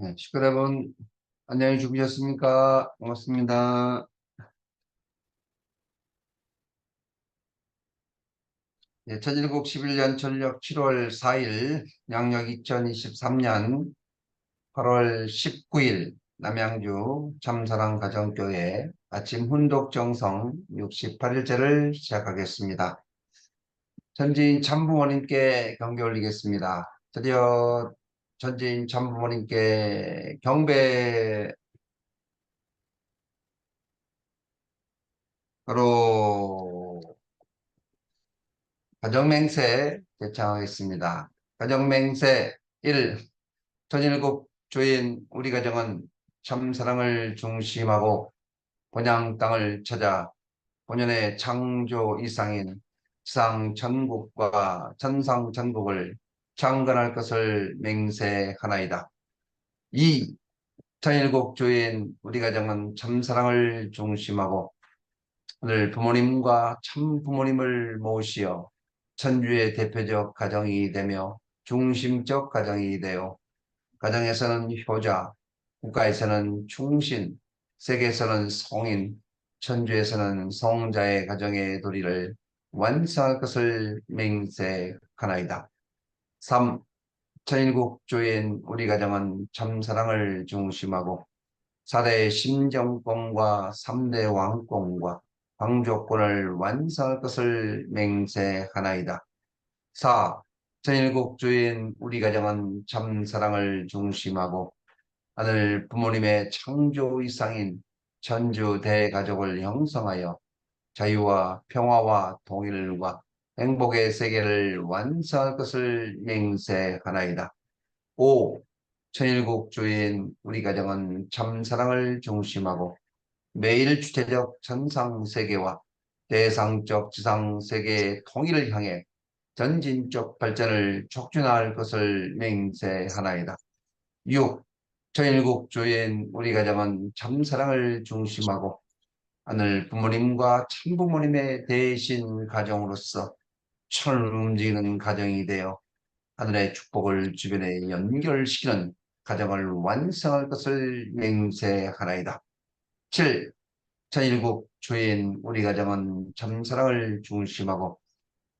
네, 식구 여러분, 안녕히 주무셨습니까? 반갑습니다. 네, 1711년 전력 7월 4일, 양력 2023년 8월 19일, 남양주 참사랑 가정교회 아침 훈독 정성 68일째를 시작하겠습니다. 전지인 참부모님께 경배 올리겠습니다. 드디어 전지인 참부모님께 경배로 가정맹세 제창하겠습니다. 가정맹세 1. 전일국 주인 우리 가정은 참사랑을 중심하고 본향 땅을 찾아 본연의 창조 이상인 지상 전국과 전상 전국을 창건할 것을 맹세하나이다. 2. 전일국 주인 우리 가정은 참사랑을 중심하고 오늘 부모님과 참부모님을 모시어 천주의 대표적 가정이 되며 중심적 가정이 되어 가정에서는 효자, 국가에서는 충신, 세계에서는 성인, 천주에서는 성자의 가정의 도리를 완성할 것을 맹세하나이다. 3. 천일국 주인 우리 가정은 참사랑을 중심하고 4대 심정권과 3대 왕권과 황조권을 완성할 것을 맹세하나이다. 4. 전일국 주인 우리 가정은 참사랑을 중심하고 하늘 부모님의 창조 이상인 천주 대가족을 형성하여 자유와 평화와 통일과 행복의 세계를 완성할 것을 맹세하나이다. 5. 천일국 주인 우리 가정은 참사랑을 중심하고 매일 주체적 천상세계와 대상적 지상세계의 통일을 향해 전진적 발전을 촉진할 것을 맹세하나이다. 6. 천일국 주인 우리 가정은 참사랑을 중심하고 하늘 부모님과 참부모님의 대신 가정으로서 천을 움직이는 가정이 되어 하늘의 축복을 주변에 연결시키는 가정을 완성할 것을 맹세하나이다. 7. 천일국 주인 우리 가정은 참사랑을 중심하고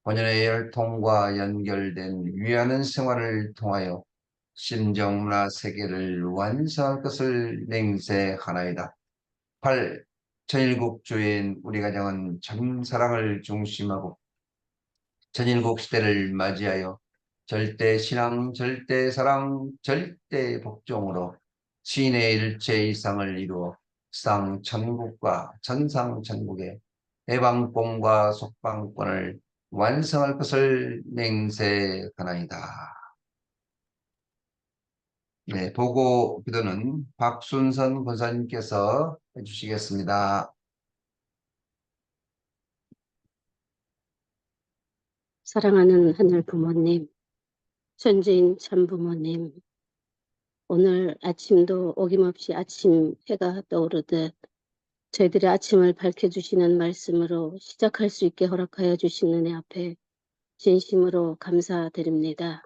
본연의 혈통과 연결된 위하는 생활을 통하여 심정문화 세계를 완성할 것을 맹세하나이다. 8. 천일국 주인 우리 가정은 참사랑을 중심하고 천일국 시대를 맞이하여 절대신앙, 절대사랑, 절대복종으로 신의 일체 이상을 이루어 쌍천국과 전상천국의 해방권과 속방권을 완성할 것을 맹세하나이다. 네, 보고 기도는 박순선 권사님께서 해주시겠습니다. 사랑하는 하늘 부모님, 천지인 참부모님, 오늘 아침도 어김없이 아침 해가 떠오르듯 저희들의 아침을 밝혀주시는 말씀으로 시작할 수 있게 허락하여 주신 은혜 앞에 진심으로 감사드립니다.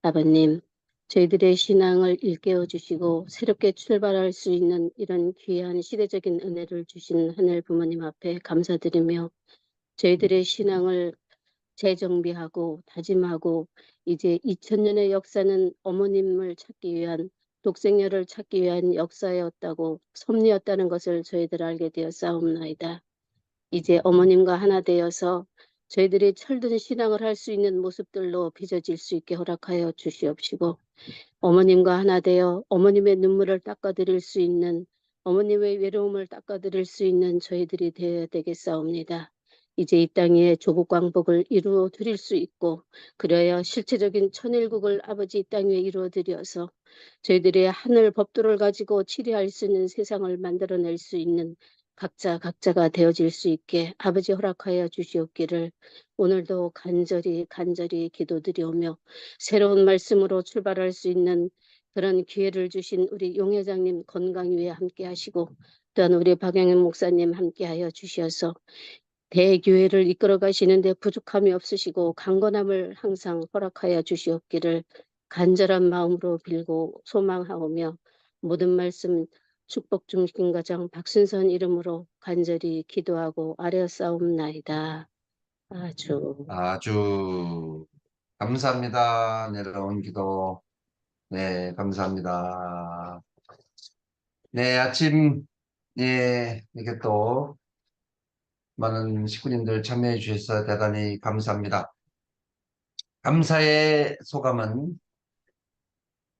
아버님, 저희들의 신앙을 일깨워 주시고 새롭게 출발할 수 있는 이런 귀한 시대적인 은혜를 주신 하늘 부모님 앞에 감사드리며 저희들의 신앙을 재정비하고 다짐하고 이제 2000년의 역사는 어머님을 찾기 위한 독생녀를 찾기 위한 역사였다고 섭리였다는 것을 저희들 알게 되어 싸움나이다. 이제 어머님과 하나 되어서 저희들이 철든 신앙을 할 수 있는 모습들로 빚어질 수 있게 허락하여 주시옵시고 어머님과 하나 되어 어머님의 눈물을 닦아드릴 수 있는 어머님의 외로움을 닦아드릴 수 있는 저희들이 되어야 되겠사옵니다. 이제 이 땅에 조국왕복을 이루어 드릴 수 있고 그래야 실체적인 천일국을 아버지 이 땅 위에 이루어 드려서 저희들의 하늘 법도를 가지고 치리할 수 있는 세상을 만들어낼 수 있는 각자가 되어질 수 있게 아버지 허락하여 주시옵기를 오늘도 간절히 기도드리오며 새로운 말씀으로 출발할 수 있는 그런 기회를 주신 우리 용 회장님 건강 위에 함께 하시고 또한 우리 박영현 목사님 함께 하여 주셔서 대교회를 이끌어 가시는데 부족함이 없으시고 강건함을 항상 허락하여 주시옵기를 간절한 마음으로 빌고 소망하오며 모든 말씀 축복 중심 가정 박순선 이름으로 간절히 기도하고 아뢰었사옵나이다. 아주 아주 감사합니다. 내려온 기도. 네, 감사합니다. 네, 아침, 예, 이렇게 또 많은 식구님들 참여해 주셔서 대단히 감사합니다. 감사의 소감은,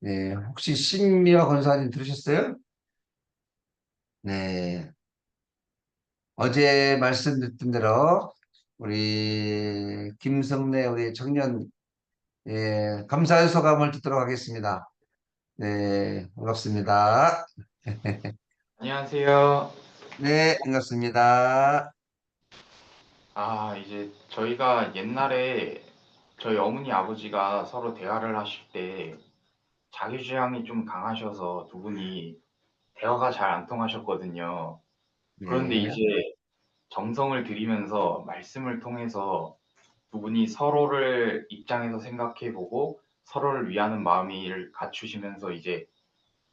네, 혹시 신미화 권사님 들으셨어요? 네, 어제 말씀 듣던 대로 우리 김성래 우리 청년, 예, 감사의 소감을 듣도록 하겠습니다. 네, 반갑습니다. 안녕하세요. 네, 반갑습니다. 이제 저희가 옛날에 저희 어머니 아버지가 서로 대화를 하실 때 자기 주장이 좀 강하셔서 두 분이 대화가 잘 안 통하셨거든요. 그런데 네, 이제 정성을 들이면서 말씀을 통해서 두 분이 서로를 입장에서 생각해 보고 서로를 위하는 마음을 갖추시면서 이제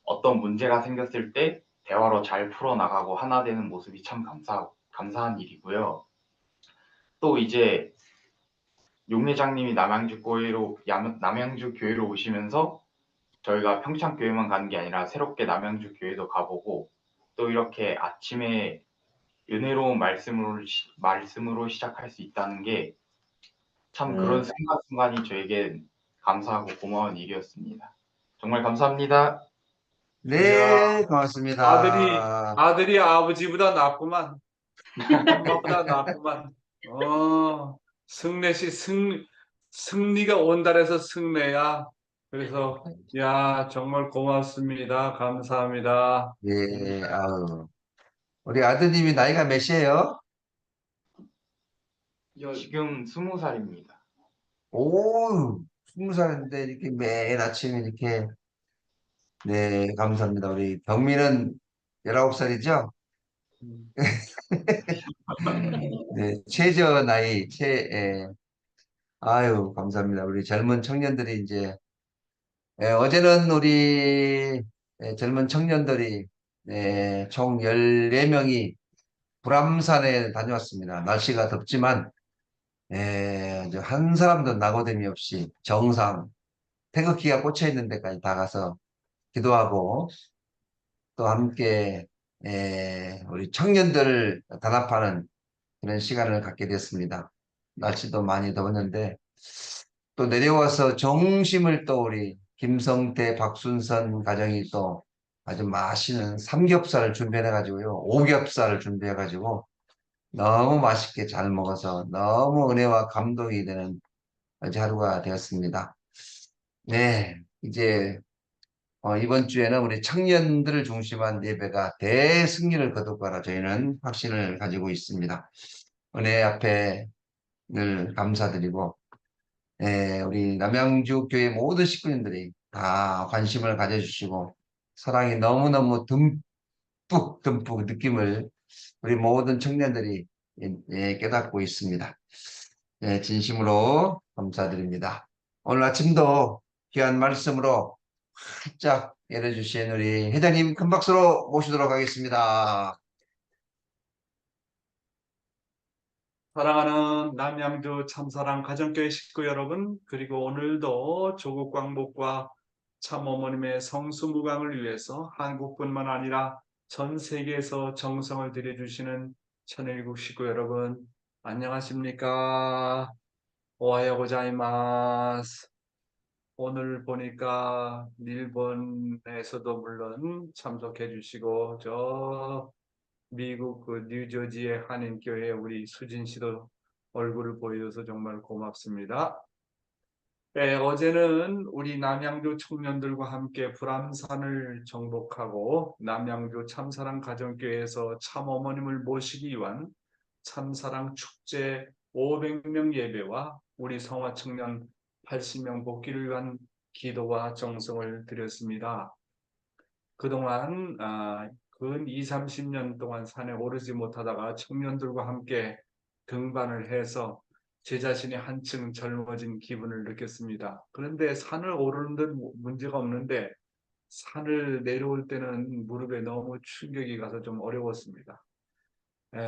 어떤 문제가 생겼을 때 대화로 잘 풀어나가고 하나 되는 모습이 참 감사한 일이고요. 또 이제 용 회장님이 남양주 교회로 오시면서 저희가 평창교회만 가는 게 아니라 새롭게 남양주 교회도 가보고 또 이렇게 아침에 은혜로운 말씀으로 시작할 수 있다는 게 참 그런 순간순간이 저에게 감사하고 고마운 일이었습니다. 정말 감사합니다. 이야, 네, 고맙습니다. 아들이 아버지보다 낫구만. 엄마보다 낫구만. 승리가 온달에서 승래야. 그래서, 야, 정말 고맙습니다. 감사합니다. 예, 아우. 우리 아드님이 나이가 몇이에요? 지금 20살입니다. 오, 20살인데 이렇게 매일 아침에 이렇게, 네, 감사합니다. 우리 경민은 19살이죠? 음. 네, 최저 나이, 아유, 감사합니다. 우리 젊은 청년들이 이제, 어제는 우리 젊은 청년들이, 총 14명이 불암산에 다녀왔습니다. 날씨가 덥지만, 이제 한 사람도 낙오됨이 없이 정상, 태극기가 꽂혀 있는 데까지 다 가서 기도하고 또 함께 우리 청년들을 단합하는 그런 시간을 갖게 됐습니다. 날씨도 많이 더웠는데 또 내려와서 정심을 또 우리 김성태, 박순선 가정이 또 아주 맛있는 삼겹살을 준비해가지고요. 오겹살을 준비해가지고 너무 맛있게 잘 먹어서 너무 은혜와 감동이 되는 어제 하루가 되었습니다. 네, 이제 이번 주에는 우리 청년들을 중심한 예배가 대승리를 거둘 거라 저희는 확신을 가지고 있습니다. 은혜 앞에 늘 감사드리고 우리 남양주 교회 모든 식구님들이 다 관심을 가져주시고 사랑이 너무너무 듬뿍 느낌을 우리 모든 청년들이 깨닫고 있습니다. 진심으로 감사드립니다. 오늘 아침도 귀한 말씀으로 활짝 열어주신 우리 회장님 큰 박수로 모시도록 하겠습니다. 사랑하는 남양주 참사랑 가정교회 식구 여러분, 그리고 오늘도 조국 광복과 참어머님의 성수무강을 위해서 한국뿐만 아니라 전 세계에서 정성을 들여주시는 천일국 식구 여러분, 안녕하십니까? 오하요 고자이마스. 오늘 보니까 일본에서도 물론 참석해 주시고 미국 그 뉴저지의 한인교회 우리 수진 씨도 얼굴을 보여줘서 정말 고맙습니다. 네, 어제는 우리 남양주 청년들과 함께 불암산을 정복하고 남양주 참사랑 가정교회에서 참어머님을 모시기 위한 참사랑 축제 500명 예배와 우리 성화 청년 80명 복귀를 위한 기도와 정성을 드렸습니다. 그동안 근 20, 30년 동안 산에 오르지 못하다가 청년들과 함께 등반을 해서 제 자신이 한층 젊어진 기분을 느꼈습니다. 그런데 산을 오르는 데는 문제가 없는데 산을 내려올 때는 무릎에 너무 충격이 가서 좀 어려웠습니다.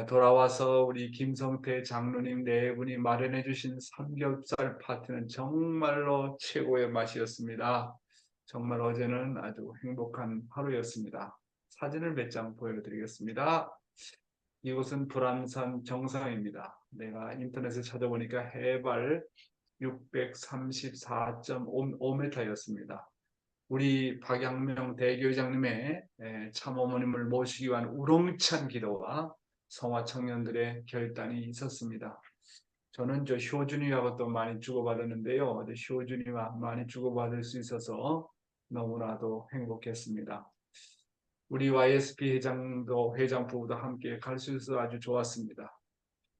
돌아와서 우리 김성태 장로님 네 분이 마련해 주신 삼겹살 파티는 정말로 최고의 맛이었습니다. 정말 어제는 아주 행복한 하루였습니다. 사진을 몇 장 보여드리겠습니다. 이곳은 불암산 정상입니다. 내가 인터넷에 찾아보니까 해발 634.5m였습니다. 우리 박양명 대교장님의 참어머님을 모시기 위한 우렁찬 기도와 성화 청년들의 결단이 있었습니다. 저는 저 효준이하고 또 많이 주고받았는데요. 효준이와 많이 주고받을 수 있어서 너무나도 행복했습니다. 우리 YSP 회장 부부도 함께 갈 수 있어서 아주 좋았습니다.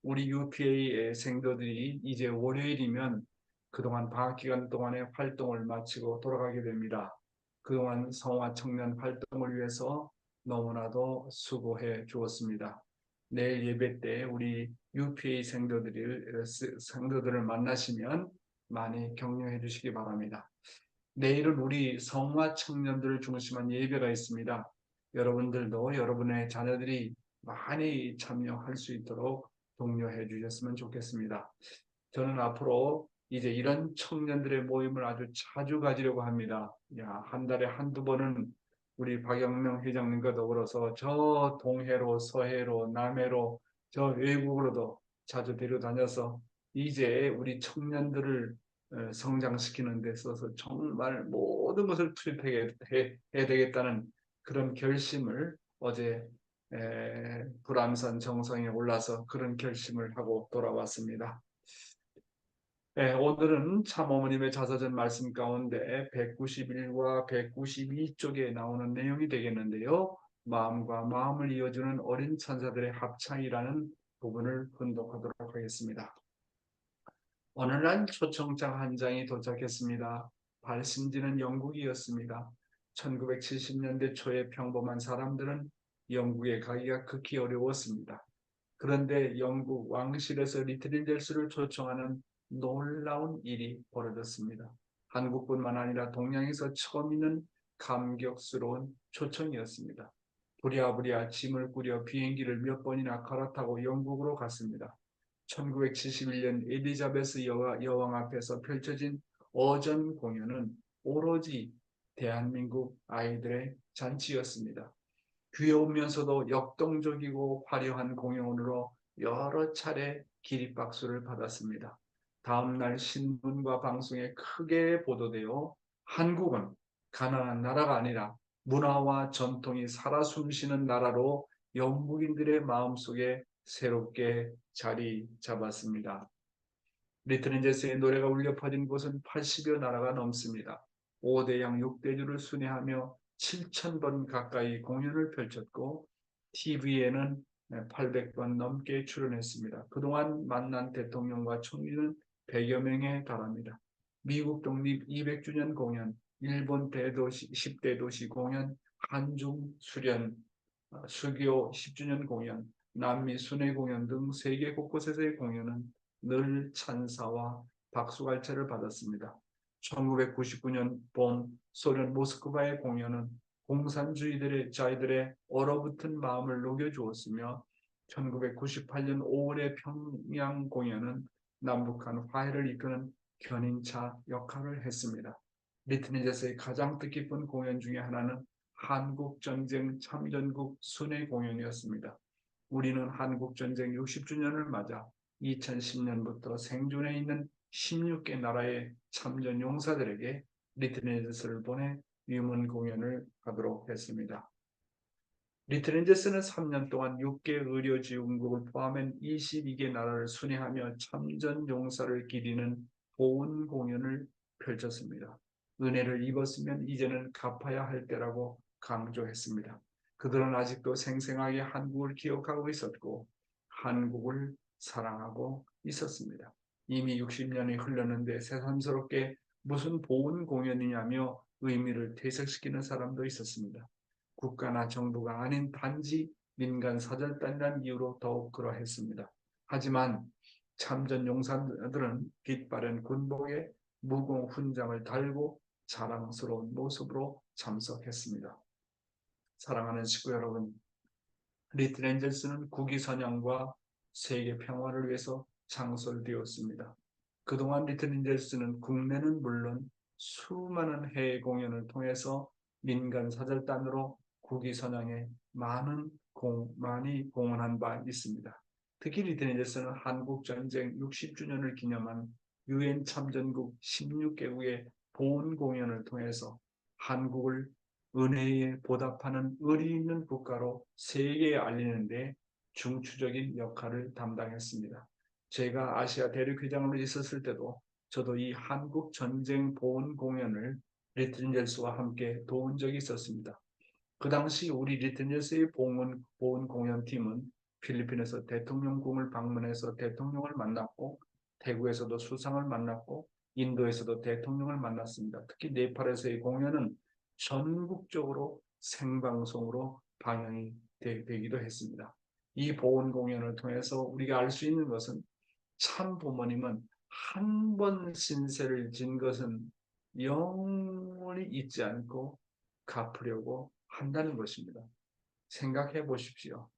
우리 UPA 생도들이 이제 월요일이면 그동안 방학 기간 동안의 활동을 마치고 돌아가게 됩니다. 그동안 성화 청년 활동을 위해서 너무나도 수고해 주었습니다. 내일 예배 때 우리 UPA 생도들을 만나시면 많이 격려해 주시기 바랍니다. 내일은 우리 성화 청년들을 중심한 예배가 있습니다. 여러분들도 여러분의 자녀들이 많이 참여할 수 있도록 독려해 주셨으면 좋겠습니다. 저는 앞으로 이제 이런 청년들의 모임을 아주 자주 가지려고 합니다. 한 달에 한두 번은 우리 박영명 회장님과 더불어서 저 동해로, 서해로, 남해로, 저 외국으로도 자주 데려다녀서 이제 우리 청년들을 성장시키는 데 있어서 정말 모든 것을 투입해야 되겠다는 그런 결심을 어제 불암산 정상에 올라서 그런 결심을 하고 돌아왔습니다. 오늘은 참어머님의 자서전 말씀 가운데 191과 192쪽에 나오는 내용이 되겠는데요. 마음과 마음을 이어주는 어린 천사들의 합창이라는 부분을 분독하도록 하겠습니다. 어느 날 초청장 한 장이 도착했습니다. 발신지는 영국이었습니다. 1970년대 초에 평범한 사람들은 영국에 가기가 극히 어려웠습니다. 그런데 영국 왕실에서 리트린젤스를 초청하는 놀라운 일이 벌어졌습니다. 한국뿐만 아니라 동양에서 처음 있는 감격스러운 초청이었습니다. 부랴부랴 짐을 꾸려 비행기를 몇 번이나 갈아타고 영국으로 갔습니다. 1971년 엘리자베스 여왕 앞에서 펼쳐진 어전 공연은 오로지 대한민국 아이들의 잔치였습니다. 귀여우면서도 역동적이고 화려한 공연으로 여러 차례 기립박수를 받았습니다. 다음날 신문과 방송에 크게 보도되어 한국은 가난한 나라가 아니라 문화와 전통이 살아 숨쉬는 나라로 영국인들의 마음속에 새롭게 자리 잡았습니다. 리트린제스의 노래가 울려 퍼진 곳은 80여 나라가 넘습니다. 5대양 6대주를 순회하며 7,000번 가까이 공연을 펼쳤고 TV에는 800번 넘게 출연했습니다. 그동안 만난 대통령과 총리는 100여 명에 달합니다. 미국 독립 200주년 공연, 일본 대도시 10대 도시 공연, 한중 수련, 수교 10주년 공연, 남미 순회 공연 등 세계 곳곳에서의 공연은 늘 찬사와 박수갈채를 받았습니다. 1999년 봄 소련 모스크바의 공연은 공산주의자들의 얼어붙은 마음을 녹여주었으며 1998년 5월의 평양 공연은 남북한 화해를 이끄는 견인차 역할을 했습니다. 리트니제스의 가장 뜻깊은 공연 중에 하나는 한국전쟁 참전국 순회 공연이었습니다. 우리는 한국전쟁 60주년을 맞아 2010년부터 생존해 있는 16개 나라의 참전 용사들에게 리트니제스를 보내 위문 공연을 하도록 했습니다. 리트니제스는 3년 동안 6개 의료지원국을 포함한 22개 나라를 순회하며 참전 용사를 기리는 보훈 공연을 펼쳤습니다. 은혜를 입었으면 이제는 갚아야 할 때라고 강조했습니다. 그들은 아직도 생생하게 한국을 기억하고 있었고 한국을 사랑하고 있었습니다. 이미 60년이 흘렀는데 새삼스럽게 무슨 보훈 공연이냐며 의미를 퇴색시키는 사람도 있었습니다. 국가나 정부가 아닌 단지 민간 사절단이라는 이유로 더욱 그러했습니다. 하지만 참전 용사들은 빛바랜 군복에 무공 훈장을 달고 자랑스러운 모습으로 참석했습니다. 사랑하는 식구 여러분, 리틀 엔젤스는 국위 선양과 세계 평화를 위해서 창설되었습니다. 그동안 리틀 엔젤스는 국내는 물론 수많은 해외 공연을 통해서 민간 사절단으로 국위 선양에 많이 공헌한 바 있습니다. 특히 리틀 엔젤스는 한국 전쟁 60주년을 기념한 유엔 참전국 16개국의 보훈 공연을 통해서 한국을 은혜에 보답하는 의리 있는 국가로 세계에 알리는데 중추적인 역할을 담당했습니다. 제가 아시아 대륙회장으로 있었을 때도 저도 이 한국 전쟁 보훈 공연을 리틀 엔젤스와 함께 도운 적이 있었습니다. 그 당시 우리 리틀 엔젤스의 보훈 공연팀은 필리핀에서 대통령궁을 방문해서 대통령을 만났고, 태국에서도 수상을 만났고, 인도에서도 대통령을 만났습니다. 특히 네팔에서의 공연은 전국적으로 생방송으로 방영이 되기도 했습니다. 이 보훈 공연을 통해서 우리가 알 수 있는 것은 참 부모님은 한 번 신세를 진 것은 영원히 잊지 않고 갚으려고 한다는 것입니다. 생각해 보십시오.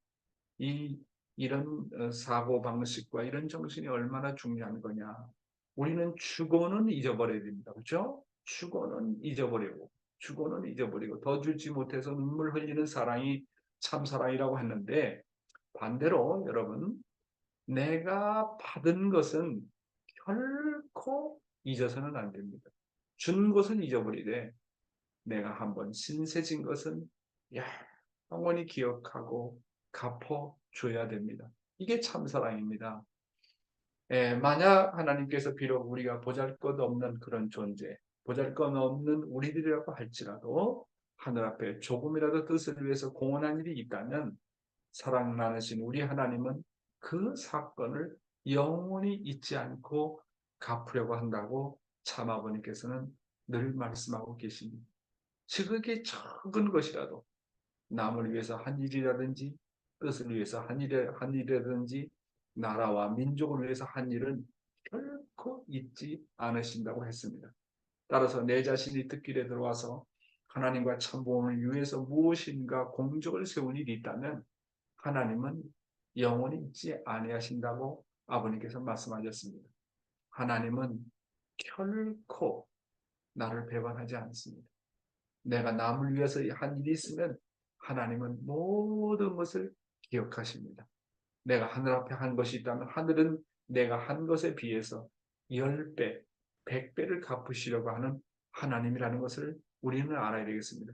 이런 사고 방식과 이런 정신이 얼마나 중요한 거냐. 우리는 죽어는 잊어버려야 됩니다. 그렇죠? 죽어는 잊어버리고 더 주지 못해서 눈물 흘리는 사랑이 참 사랑이라고 했는데, 반대로 여러분, 내가 받은 것은 결코 잊어서는 안 됩니다. 준 것은 잊어버리되 내가 한번 신세진 것은 영원히 기억하고 갚아줘야 됩니다. 이게 참사랑입니다. 만약 하나님께서 비록 우리가 보잘것없는 그런 존재, 보잘것없는 우리들이라고 할지라도 하늘 앞에 조금이라도 뜻을 위해서 공헌한 일이 있다면 사랑 많으신 우리 하나님은 그 사건을 영원히 잊지 않고 갚으려고 한다고 참아버님께서는 늘 말씀하고 계십니다. 지극히 작은 것이라도 남을 위해서 한 일이라든지 뜻을 위해서 한 일이라든지 나라와 민족을 위해서 한 일은 결코 잊지 않으신다고 했습니다. 따라서 내 자신이 뜻길에 들어와서 하나님과 참복음을 위해서 무엇인가 공적을 세운 일이 있다면 하나님은 영원히 잊지 아니하신다고 아버님께서 말씀하셨습니다. 하나님은 결코 나를 배반하지 않습니다. 내가 남을 위해서 한 일이 있으면 하나님은 모든 것을 기억하십니다. 내가 하늘 앞에 한 것이 있다면 하늘은 내가 한 것에 비해서 10배, 100배를 갚으시려고 하는 하나님이라는 것을 우리는 알아야 되겠습니다.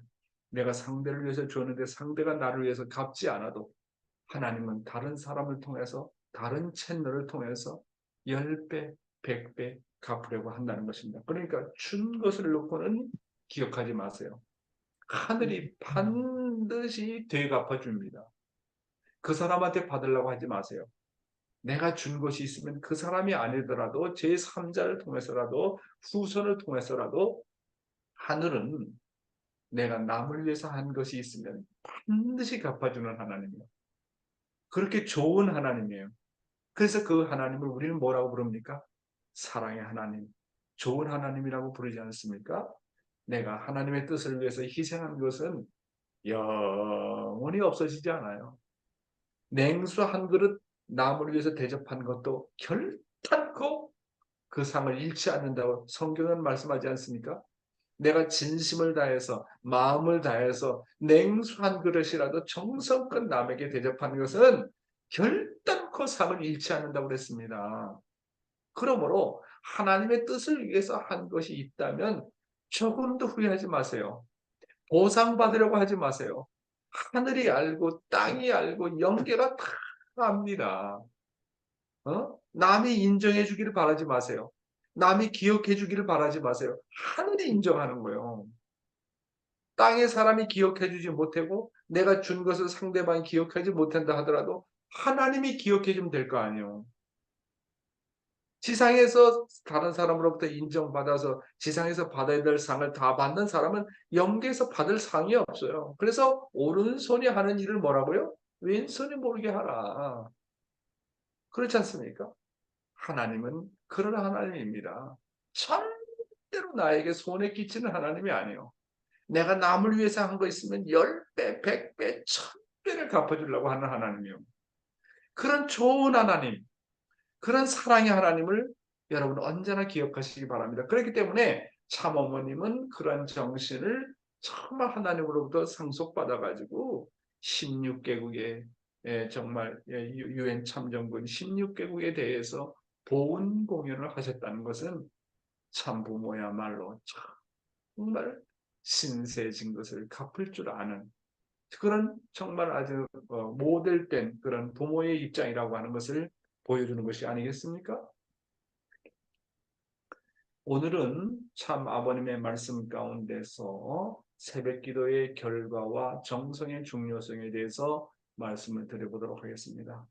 내가 상대를 위해서 줬는데 상대가 나를 위해서 갚지 않아도 하나님은 다른 사람을 통해서, 다른 채널을 통해서 10배, 100배 갚으려고 한다는 것입니다. 그러니까 준 것을 놓고는 기억하지 마세요. 하늘이 반드시 되갚아줍니다. 그 사람한테 받으려고 하지 마세요. 내가 준 것이 있으면 그 사람이 아니더라도 제3자를 통해서라도 후손을 통해서라도 하늘은 내가 남을 위해서 한 것이 있으면 반드시 갚아주는 하나님이에요. 그렇게 좋은 하나님이에요. 그래서 그 하나님을 우리는 뭐라고 부릅니까? 사랑의 하나님, 좋은 하나님이라고 부르지 않습니까? 내가 하나님의 뜻을 위해서 희생한 것은 영원히 없어지지 않아요. 냉수 한 그릇 남을 위해서 대접한 것도 결단코 그 상을 잃지 않는다고 성경은 말씀하지 않습니까? 내가 진심을 다해서 마음을 다해서 냉수 한 그릇이라도 정성껏 남에게 대접한 것은 결단코 상을 잃지 않는다고 그랬습니다. 그러므로 하나님의 뜻을 위해서 한 것이 있다면 조금도 후회하지 마세요. 보상받으려고 하지 마세요. 하늘이 알고 땅이 알고 영계가 다 압니다. 남이 인정해 주기를 바라지 마세요. 남이 기억해 주기를 바라지 마세요. 하늘이 인정하는 거예요. 땅의 사람이 기억해 주지 못하고 내가 준 것을 상대방이 기억하지 못한다 하더라도 하나님이 기억해 주면 될 거 아니에요. 지상에서 다른 사람으로부터 인정받아서 지상에서 받아야 될 상을 다 받는 사람은 영계에서 받을 상이 없어요. 그래서 오른손이 하는 일을 뭐라고요? 왼손이 모르게 하라. 그렇지 않습니까? 하나님은 그런 하나님입니다. 절대로 나에게 손해 끼치는 하나님이 아니에요. 내가 남을 위해서 한 거 있으면 10배, 100배, 1000배를 갚아주려고 하는 하나님이요. 그런 좋은 하나님, 그런 사랑의 하나님을 여러분 언제나 기억하시기 바랍니다. 그렇기 때문에 참 어머님은 그런 정신을 정말 하나님으로부터 상속받아가지고 16개국의 정말 유엔 참정권 16개국에 대해서 보훈 공연을 하셨다는 것은 참 부모야말로 정말 신세진 것을 갚을 줄 아는 그런 정말 아주 모델된 그런 부모의 입장이라고 하는 것을 보여주는 것이 아니겠습니까? 오늘은 참 아버님의 말씀 가운데서 새벽 기도의 결과와 정성의 중요성에 대해서 말씀을 드려보도록 하겠습니다.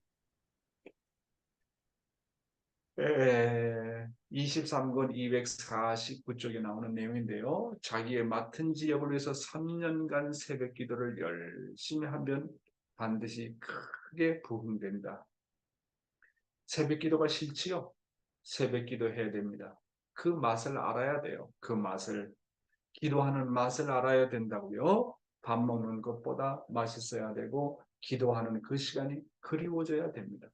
23권 249쪽에 나오는 내용인데요. 자기의 맡은 지역을 위해서 3년간 새벽 기도를 열심히 하면 반드시 크게 부흥된다. 새벽 기도가 싫지요? 새벽 기도 해야 됩니다. 그 맛을 알아야 돼요. 그 맛을. 기도하는 맛을 알아야 된다고요. 밥 먹는 것보다 맛있어야 되고 기도하는 그 시간이 그리워져야 됩니다.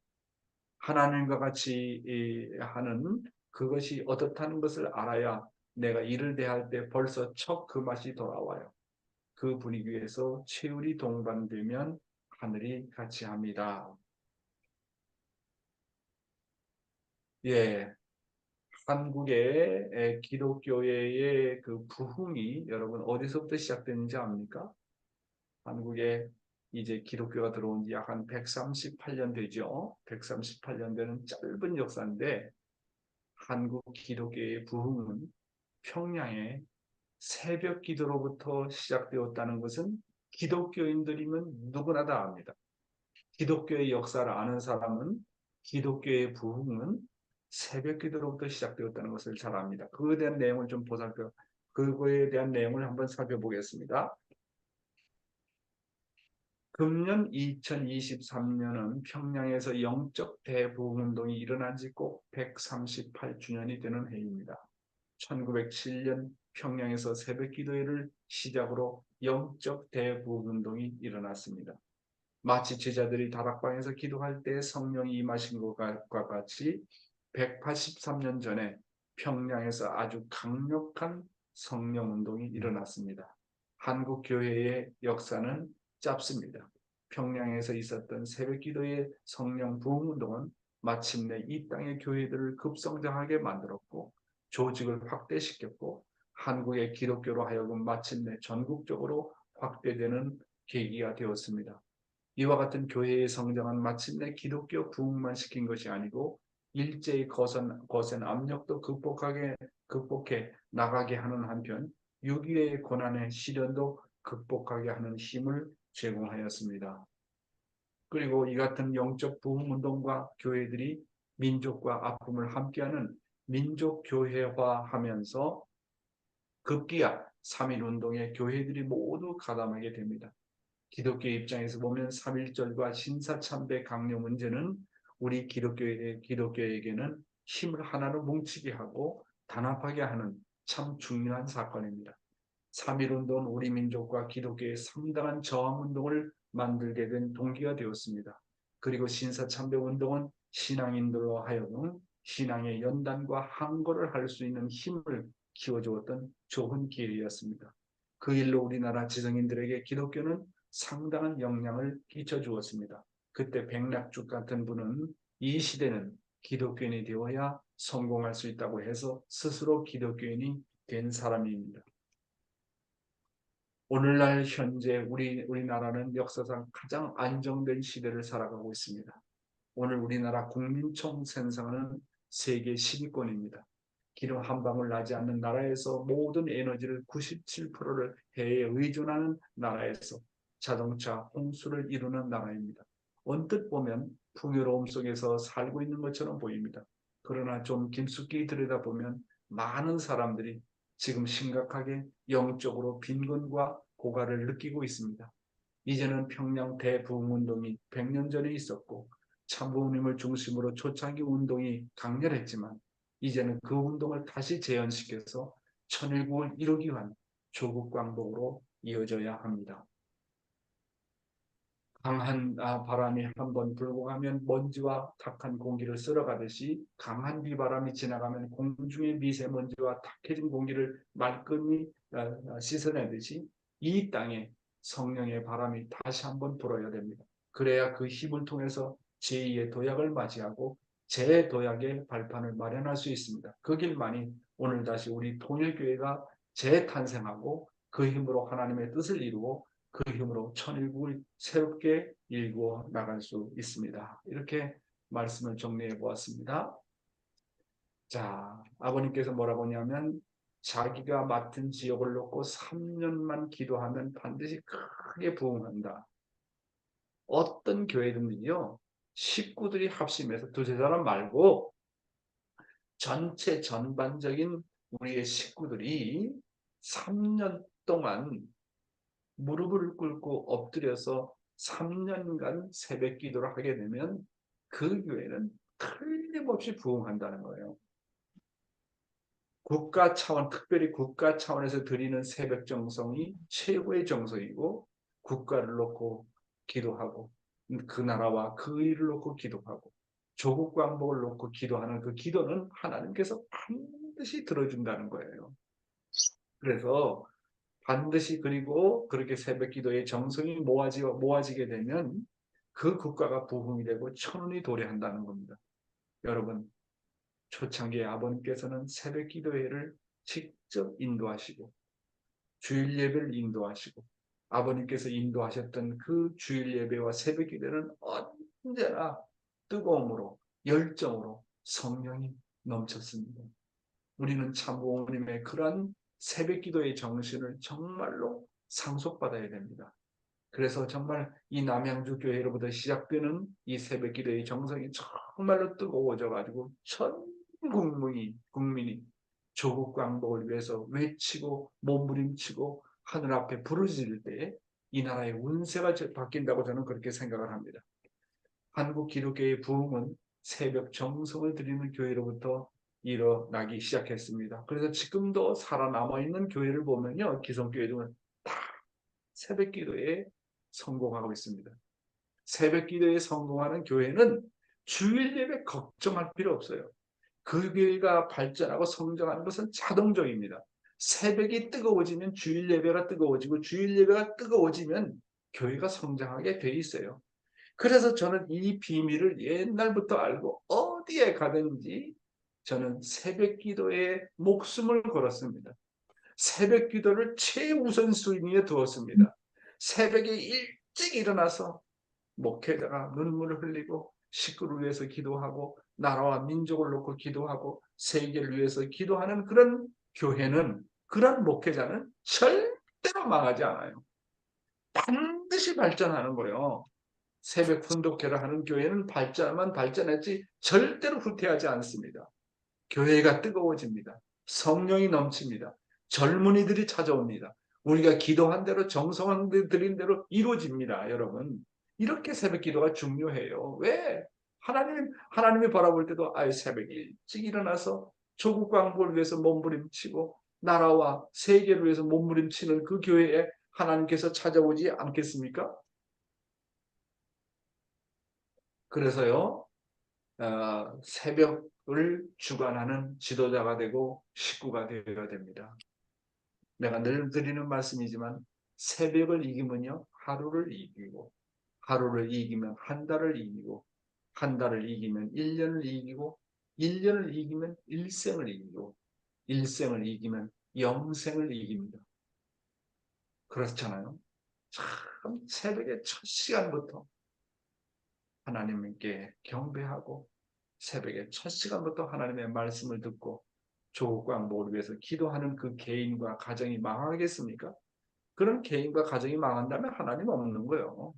하나님과 같이 하는 그것이 어떻다는 것을 알아야 내가 일을 대할 때 벌써 척 그 맛이 돌아와요. 그 분위기에서 최울이 동반되면 하늘이 같이 합니다. 예, 한국의 기독교회의 그 부흥이 여러분 어디서부터 시작됐는지 압니까? 한국에 이제 기독교가 들어온 지 약 한 138년 되죠. 138년 되는 짧은 역사인데 한국 기독교의 부흥은 평양의 새벽 기도로부터 시작되었다는 것은 기독교인들이면 누구나 다 압니다. 기독교의 역사를 아는 사람은 기독교의 부흥은 새벽 기도로부터 시작되었다는 것을 잘 압니다. 그거에 대한 내용을 좀 그거에 대한 내용을 한번 살펴보겠습니다. 금년 2023년은 평양에서 영적 대부흥운동이 일어난 지 꼭 138주년이 되는 해입니다. 1907년 평양에서 새벽 기도회를 시작으로 영적 대부흥운동이 일어났습니다. 마치 제자들이 다락방에서 기도할 때 성령이 임하신 것과 같이 183년 전에 평양에서 아주 강력한 성령운동이 일어났습니다. 한국 교회의 역사는 짧습니다. 평양에서 있었던 새벽기도의 성령 부흥운동은 마침내 이 땅의 교회들을 급성장하게 만들었고 조직을 확대시켰고 한국의 기독교로 하여금 마침내 전국적으로 확대되는 계기가 되었습니다. 이와 같은 교회의 성장은 마침내 기독교 부흥만 시킨 것이 아니고 일제의 거센 압력도 극복해 나가게 하는 한편 6.25의 고난의 시련도 극복하게 하는 힘을 제공하였습니다. 그리고 이 같은 영적 부흥운동과 교회들이 민족과 아픔을 함께하는 민족교회화하면서 급기야 3.1운동에 교회들이 모두 가담하게 됩니다. 기독교 입장에서 보면 3.1절과 신사참배 강요 문제는 우리 기독교에게는 힘을 하나로 뭉치게 하고 단합하게 하는 참 중요한 사건입니다. 3.1운동은 우리 민족과 기독교의 상당한 저항운동을 만들게 된 동기가 되었습니다. 그리고 신사참배운동은 신앙인들로 하여금 신앙의 연단과 항거를 할 수 있는 힘을 키워주었던 좋은 기회였습니다. 그 일로 우리나라 지성인들에게 기독교는 상당한 영향을 끼쳐주었습니다. 그때 백낙죽 같은 분은 이 시대는 기독교인이 되어야 성공할 수 있다고 해서 스스로 기독교인이 된 사람입니다. 오늘날 현재 우리나라는 역사상 가장 안정된 시대를 살아가고 있습니다. 오늘 우리나라 국민총 생산은 세계 10위권입니다. 기름 한 방울 나지 않는 나라에서 모든 에너지를 97%를 해에 의존하는 나라에서 자동차 홍수를 이루는 나라입니다. 언뜻 보면 풍요로움 속에서 살고 있는 것처럼 보입니다. 그러나 좀 깊숙이 들여다보면 많은 사람들이 지금 심각하게 영적으로 빈곤과 고갈을 느끼고 있습니다. 이제는 평양 대부흥운동이 100년 전에 있었고 참부모님을 중심으로 초창기 운동이 강렬했지만 이제는 그 운동을 다시 재현시켜서 천일국을 이루기 위한 조국 광복으로 이어져야 합니다. 강한 바람이 한번 불고 가면 먼지와 탁한 공기를 쓸어가듯이 강한 비바람이 지나가면 공중의 미세먼지와 탁해진 공기를 말끔히 씻어내듯이 이 땅에 성령의 바람이 다시 한번 불어야 됩니다. 그래야 그 힘을 통해서 제2의 도약을 맞이하고 재도약의 발판을 마련할 수 있습니다. 그 길만이 오늘 다시 우리 통일교회가 재탄생하고 그 힘으로 하나님의 뜻을 이루고 그 힘으로 천일국을 새롭게 일구어 나갈 수 있습니다. 이렇게 말씀을 정리해 보았습니다. 자, 아버님께서 뭐라고 하냐면 자기가 맡은 지역을 놓고 3년만 기도하면 반드시 크게 부흥한다. 어떤 교회든지요, 식구들이 합심해서 두세 사람 말고 전체 전반적인 우리의 식구들이 3년 동안 무릎을 꿇고 엎드려서 3년간 새벽 기도를 하게 되면 그 교회는 틀림없이 부흥한다는 거예요. 국가 차원, 특별히 국가 차원에서 드리는 새벽 정성이 최고의 정성이고 국가를 놓고 기도하고 그 나라와 그 일을 놓고 기도하고 조국 광복을 놓고 기도하는 그 기도는 하나님께서 반드시 들어준다는 거예요. 그래서 반드시 그리고 그렇게 새벽 기도의 정성이 모아지게 되면 그 국가가 부흥이 되고 천운이 도래한다는 겁니다. 여러분, 초창기에 아버님께서는 새벽 기도회를 직접 인도하시고 주일 예배를 인도하시고 아버님께서 인도하셨던 그 주일 예배와 새벽 기도는 언제나 뜨거움으로 열정으로 성령이 넘쳤습니다. 우리는 참부모님의 그러한 새벽 기도의 정신을 정말로 상속받아야 됩니다. 그래서 정말 이 남양주 교회로부터 시작되는 이 새벽 기도의 정성이 정말로 뜨거워져 가지고 전 국민이 조국 광복을 위해서 외치고 몸부림치고 하늘 앞에 부르짖을 때에 이 나라의 운세가 바뀐다고 저는 그렇게 생각을 합니다. 한국 기독교의 부흥은 새벽 정성을 드리는 교회로부터 일어나기 시작했습니다. 그래서 지금도 살아남아 있는 교회를 보면요, 기성교회들은 다 새벽 기도에 성공하고 있습니다. 새벽 기도에 성공하는 교회는 주일 예배 걱정할 필요 없어요. 그 교회가 발전하고 성장하는 것은 자동적입니다. 새벽이 뜨거워지면 주일 예배가 뜨거워지고 주일 예배가 뜨거워지면 교회가 성장하게 돼 있어요. 그래서 저는 이 비밀을 옛날부터 알고 어디에 가든지 저는 새벽 기도에 목숨을 걸었습니다. 새벽 기도를 최우선 순위에 두었습니다. 새벽에 일찍 일어나서 목회자가 눈물을 흘리고 식구를 위해서 기도하고 나라와 민족을 놓고 기도하고 세계를 위해서 기도하는 그런 교회는, 그런 목회자는 절대로 망하지 않아요. 반드시 발전하는 거예요. 새벽 훈독회를 하는 교회는 발전했지 절대로 후퇴하지 않습니다. 교회가 뜨거워집니다. 성령이 넘칩니다. 젊은이들이 찾아옵니다. 우리가 기도한 대로 정성한 드린 대로 이루어집니다. 여러분, 이렇게 새벽 기도가 중요해요. 왜? 하나님이 바라볼 때도 새벽에 일찍 일어나서 조국 광복을 위해서 몸부림치고 나라와 세계를 위해서 몸부림치는 그 교회에 하나님께서 찾아오지 않겠습니까? 그래서요, 새벽을 주관하는 지도자가 되고 식구가 되어야 됩니다. 내가 늘 드리는 말씀이지만 새벽을 이기면요, 하루를 이기고 하루를 이기면 한 달을 이기고 한 달을 이기면 1년을 이기고 1년을 이기면 일생을 이기고 일생을 이기면 영생을 이깁니다. 그렇잖아요. 참 새벽의 첫 시간부터 하나님께 경배하고 새벽에 첫 시간부터 하나님의 말씀을 듣고 조국 광복을 위해서 기도하는 그 개인과 가정이 망하겠습니까? 그런 개인과 가정이 망한다면 하나님 없는 거예요.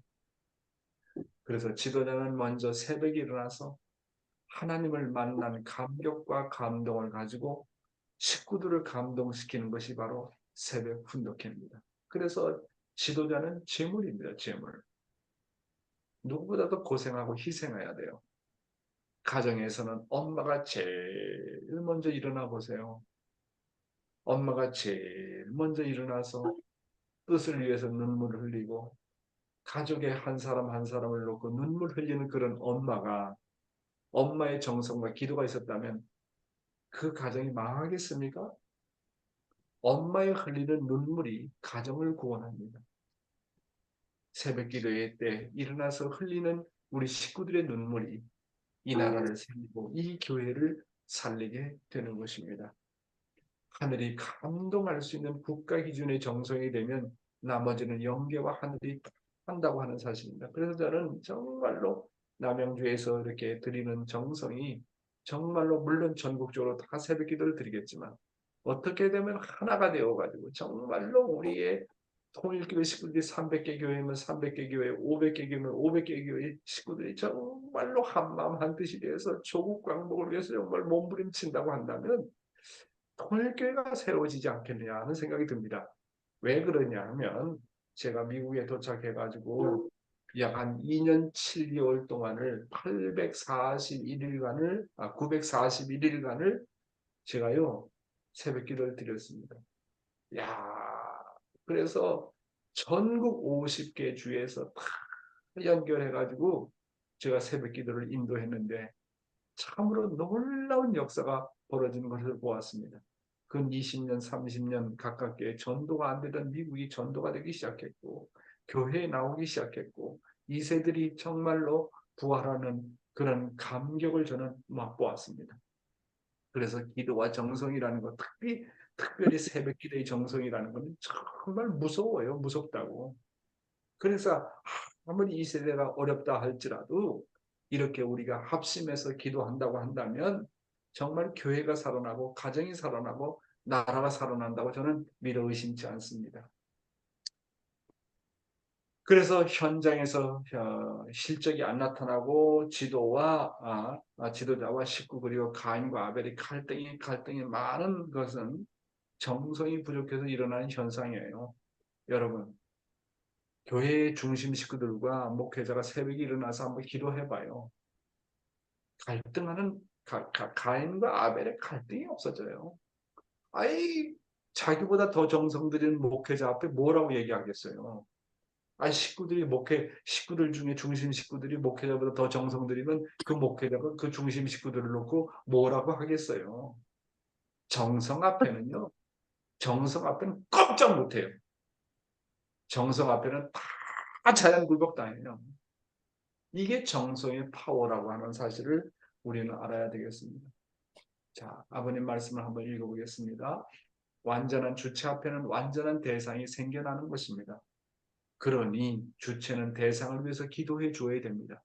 그래서 지도자는 먼저 새벽에 일어나서 하나님을 만난 감격과 감동을 가지고 식구들을 감동시키는 것이 바로 새벽 훈독회입니다. 그래서 지도자는 재물입니다. 재물. 누구보다도 고생하고 희생해야 돼요. 가정에서는 엄마가 제일 먼저 일어나 보세요. 엄마가 제일 먼저 일어나서 뜻을 위해서 눈물을 흘리고 가족의 한 사람 한 사람을 놓고 눈물 흘리는 그런 엄마가 엄마의 정성과 기도가 있었다면 그 가정이 망하겠습니까? 엄마의 흘리는 눈물이 가정을 구원합니다. 새벽 기도회 때 일어나서 흘리는 우리 식구들의 눈물이 이 나라를 살리고 이 교회를 살리게 되는 것입니다. 하늘이 감동할 수 있는 국가 기준의 정성이 되면 나머지는 영계와 하늘이 한다고 하는 사실입니다. 그래서 저는 정말로 남양주에서 이렇게 드리는 정성이 정말로 물론 전국적으로 다 새벽 기도를 드리겠지만 어떻게 되면 하나가 되어가지고 정말로 우리의 통일교회 식구들이 300개 교회면 300개 교회, 500개 교회면 500개 교회 식구들이 정말로 한마음 한뜻이 되어서 조국 광복을 위해서 정말 몸부림친다고 한다면 통일교회가 새로워지지 않겠느냐 하는 생각이 듭니다. 왜 그러냐 하면 제가 미국에 도착해가지고 약 한 2년 7개월 동안을 941일간을 제가요 새벽 기도를 드렸습니다. 야, 그래서 전국 50개 주에서 다 연결해가지고 제가 새벽 기도를 인도했는데 참으로 놀라운 역사가 벌어지는 것을 보았습니다. 근 20년, 30년 가깝게 전도가 안 되던 미국이 전도가 되기 시작했고 교회에 나오기 시작했고 2세들이 정말로 부활하는 그런 감격을 저는 맛보았습니다. 그래서 기도와 정성이라는 것, 특별히 새벽 기도의 정성이라는 것은 정말 무서워요. 무섭다고. 그래서 아무리 이 세대가 어렵다 할지라도 이렇게 우리가 합심해서 기도한다고 한다면 정말 교회가 살아나고 가정이 살아나고 나라가 살아난다고 저는 믿어 의심치 않습니다. 그래서 현장에서 실적이 안 나타나고 지도자와 식구 그리고 가인과 아벨이 갈등이 많은 것은 정성이 부족해서 일어나는 현상이에요. 여러분, 교회의 중심 식구들과 목회자가 새벽에 일어나서 한번 기도해봐요. 갈등하는 가인과 아벨의 갈등이 없어져요. 아이 자기보다 더 정성 들이는 목회자 앞에 뭐라고 얘기하겠어요. 식구들 중에 중심 식구들이 목회자보다 더 정성 들이면 그 목회자가 그 중심 식구들을 놓고 뭐라고 하겠어요. 정성 앞에는 꼼짝 못해요. 정성 앞에는 다 자연 굴복당해요. 이게 정성의 파워라고 하는 사실을 우리는 알아야 되겠습니다. 자, 아버님 말씀을 한번 읽어보겠습니다. 완전한 주체 앞에는 완전한 대상이 생겨나는 것입니다. 그러니 주체는 대상을 위해서 기도해 줘야 됩니다.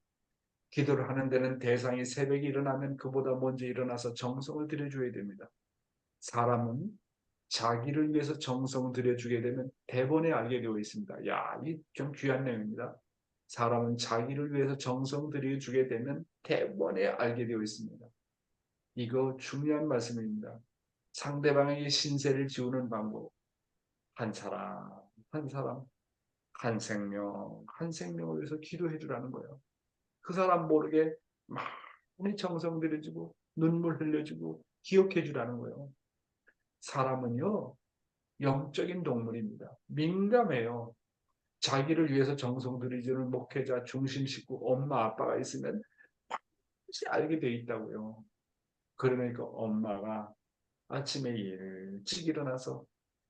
기도를 하는 데는 대상이 새벽에 일어나면 그보다 먼저 일어나서 정성을 들여줘야 됩니다. 사람은 자기를 위해서 정성을 들여주게 되면 대번에 알게 되어 있습니다. 야, 이 좀 귀한 내용입니다. 사람은 자기를 위해서 정성 들여주게 되면 대번에 알게 되어 있습니다. 이거 중요한 말씀입니다. 상대방에게 신세를 지우는 방법. 한 사람, 한 사람, 한 생명을 위해서 기도해 주라는 거예요. 그 사람 모르게 많이 정성 들여주고 눈물 흘려주고 기억해 주라는 거예요. 사람은요, 영적인 동물입니다. 민감해요. 자기를 위해서 정성 들여주는 목회자, 중심 식구, 엄마, 아빠가 있으면 반드시 알게 돼 있다고요. 그러니까 엄마가 아침에 일찍 일어나서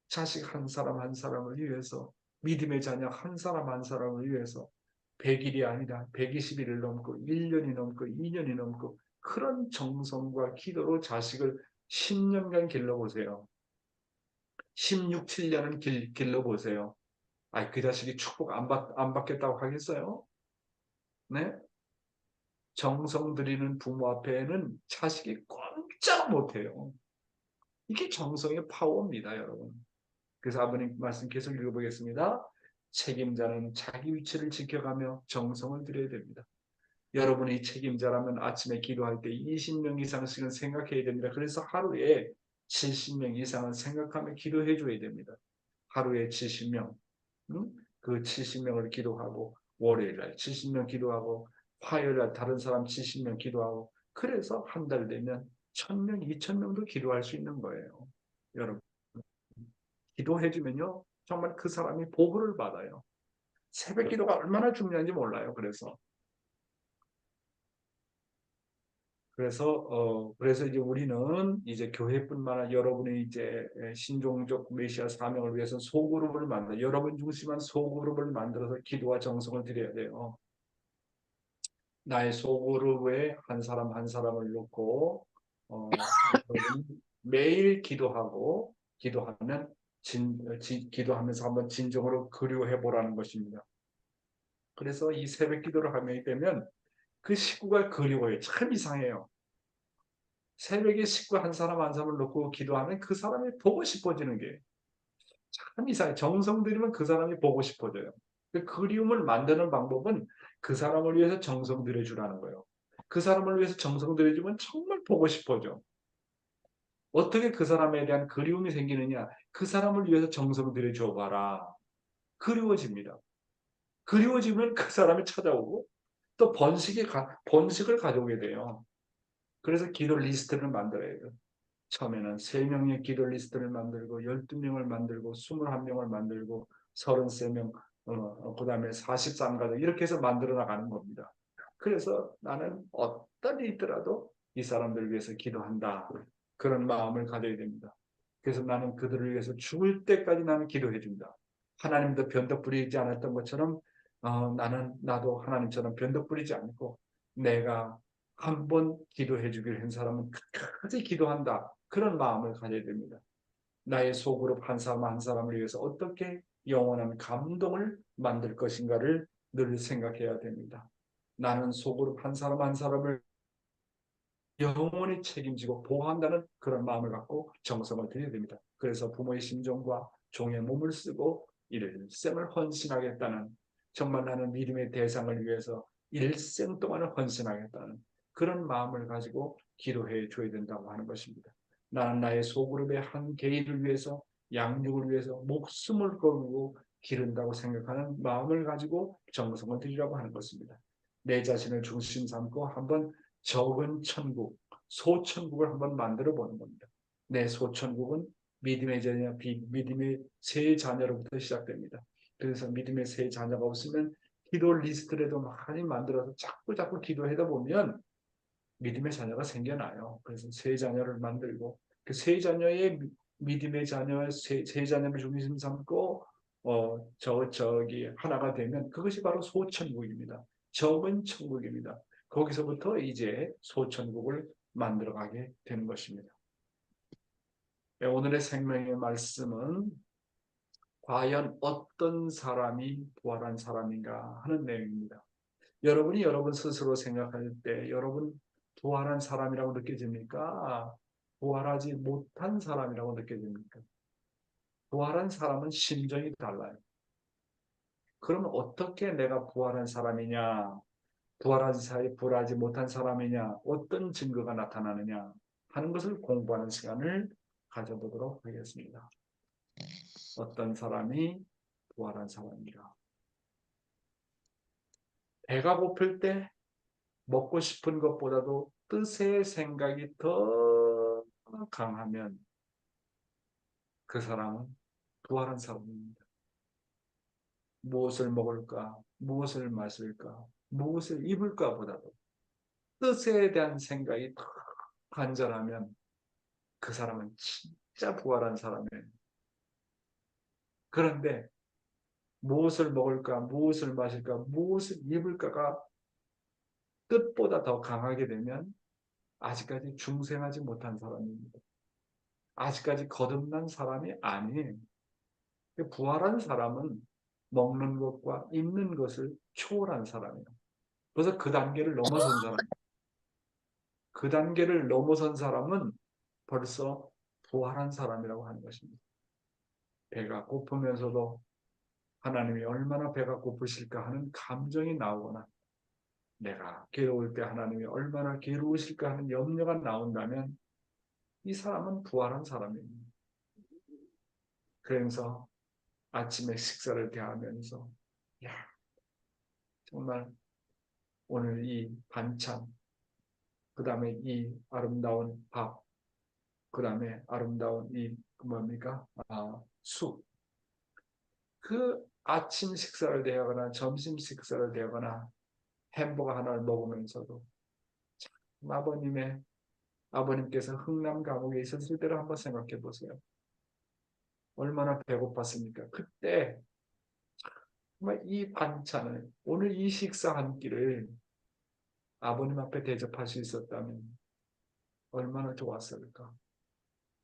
자식 한 사람 한 사람을 위해서 믿음의 자녀 한 사람 한 사람을 위해서 100일이 아니라 120일을 넘고 1년이 넘고 2년이 넘고 그런 정성과 기도로 자식을 10년간 길러보세요. 16, 7년은 길러보세요. 그 자식이 축복 안 받겠다고 하겠어요? 네? 정성 들이는 부모 앞에는 자식이 꼼짝 못해요. 이게 정성의 파워입니다, 여러분. 그래서 아버님 말씀 계속 읽어보겠습니다. 책임자는 자기 위치를 지켜가며 정성을 들여야 됩니다. 여러분이 책임자라면 아침에 기도할 때 20명 이상씩은 생각해야 됩니다. 그래서 하루에 70명 이상은 생각하며 기도해 줘야 됩니다. 하루에 70명, 그 70명을 기도하고 월요일날 70명 기도하고 화요일날 다른 사람 70명 기도하고 그래서 한 달 되면 1000명, 2000명도 기도할 수 있는 거예요. 여러분 기도해주면요 정말 그 사람이 보호를 받아요. 새벽 기도가 얼마나 중요한지 몰라요. 그래서 이제 우리는 이제 교회뿐만 아니라 여러분이 이제 신종적 메시아 사명을 위해서 소그룹을 만들어 여러분 중심한 소그룹을 만들어서 기도와 정성을 드려야 돼요. 나의 소그룹에 한 사람 한 사람을 놓고 매일 기도하고 기도하면서 한번 진정으로 그리워해 보라는 것입니다. 그래서 이 새벽 기도를 하게 되면 그 식구가 그리워요. 참 이상해요. 새벽에 식구 한 사람 한 사람을 놓고 기도하면 그 사람이 보고 싶어지는 게 참 이상해요. 정성 들이면 그 사람이 보고 싶어져요. 그 그리움을 만드는 방법은 그 사람을 위해서 정성 들여주라는 거예요. 그 사람을 위해서 정성 들여주면 정말 보고 싶어져. 어떻게 그 사람에 대한 그리움이 생기느냐? 그 사람을 위해서 정성 들여줘 봐라. 그리워집니다. 그리워지면 그 사람이 찾아오고 또 번식을 가져오게 돼요. 그래서 기도 리스트를 만들어야 돼요. 처음에는 3명의 기도 리스트를 만들고 12명을 만들고 21명을 만들고 33명 그 다음에 43가족 이렇게 해서 만들어 나가는 겁니다. 그래서 나는 어떤 일이 있더라도 이 사람들을 위해서 기도한다. 그런 마음을 가져야 됩니다. 그래서 나는 그들을 위해서 죽을 때까지 나는 기도해 준다. 하나님도 변덕 부리지 않았던 것처럼 나도 하나님처럼 변덕 부리지 않고 내가 한 번 기도해 주기를 한 사람은 끝까지 기도한다. 그런 마음을 가져야 됩니다. 나의 소그룹 한 사람 한 사람을 위해서 어떻게 영원한 감동을 만들 것인가를 늘 생각해야 됩니다. 나는 소그룹 한 사람 한 사람을 영원히 책임지고 보호한다는 그런 마음을 갖고 정성을 들여야 됩니다. 그래서 부모의 심정과 종의 몸을 쓰고 일생을 헌신하겠다는 정말 나는 믿음의 대상을 위해서 일생 동안을 헌신하겠다는 그런 마음을 가지고 기도해 줘야 된다고 하는 것입니다. 나는 나의 소그룹의 한 개인을 위해서 양육을 위해서 목숨을 걸고 기른다고 생각하는 마음을 가지고 정성을 들이라고 하는 것입니다. 내 자신을 중심 삼고 한번 적은 천국, 소천국을 한번 만들어 보는 겁니다. 내 소천국은 믿음의 새 자녀로부터 시작됩니다. 그래서 믿음의 새 자녀가 없으면 기도 리스트라도 많이 만들어서 자꾸 기도하다 보면 믿음의 자녀가 생겨나요. 그래서 새 자녀를 만들고 그 새 자녀의 믿음의 자녀, 새 자녀를 중심 삼고 저기 하나가 되면 그것이 바로 소천국입니다. 적은 천국입니다. 거기서부터 이제 소천국을 만들어가게 되는 것입니다. 오늘의 생명의 말씀은 과연 어떤 사람이 부활한 사람인가 하는 내용입니다. 여러분이 여러분 스스로 생각할 때 여러분 부활한 사람이라고 느껴집니까? 부활하지 못한 사람이라고 느껴집니까? 부활한 사람은 심정이 달라요. 그러면 어떻게 내가 부활한 사람이냐? 부활하지 못한 사람이냐? 어떤 증거가 나타나느냐? 하는 것을 공부하는 시간을 가져보도록 하겠습니다. 어떤 사람이 부활한 사람인가? 배가 고플 때 먹고 싶은 것보다도 뜻의 생각이 더 강하면 그 사람은 부활한 사람입니다. 무엇을 먹을까? 무엇을 마실까? 무엇을 입을까 보다도 뜻에 대한 생각이 더 간절하면 그 사람은 진짜 부활한 사람이에요. 그런데 무엇을 먹을까? 무엇을 마실까? 무엇을 입을까가 뜻보다 더 강하게 되면 아직까지 중생하지 못한 사람입니다. 아직까지 거듭난 사람이 아니에요. 부활한 사람은 먹는 것과 입는 것을 초월한 사람이에요. 그래서 그 단계를 넘어선 사람. 그 단계를 넘어선 사람은 벌써 부활한 사람이라고 하는 것입니다. 배가 고프면서도 하나님이 얼마나 배가 고프실까 하는 감정이 나오거나 내가 괴로울 때 하나님이 얼마나 괴로우실까 하는 염려가 나온다면 이 사람은 부활한 사람입니다. 그래서 아침에 식사를 대하면서 야, 정말 오늘 이 반찬, 그 다음에 이 아름다운 밥, 그 다음에 아름다운 이 뭡니까? 쑥. 그 아침 식사를 대하거나 점심 식사를 대하거나 햄버거 하나를 먹으면서도 참 아버님께서 흥남 감옥에 있었을 때를 한번 생각해 보세요. 얼마나 배고팠습니까? 그때 정말 이 반찬을, 오늘 이 식사 한 끼를 아버님 앞에 대접할 수 있었다면 얼마나 좋았을까?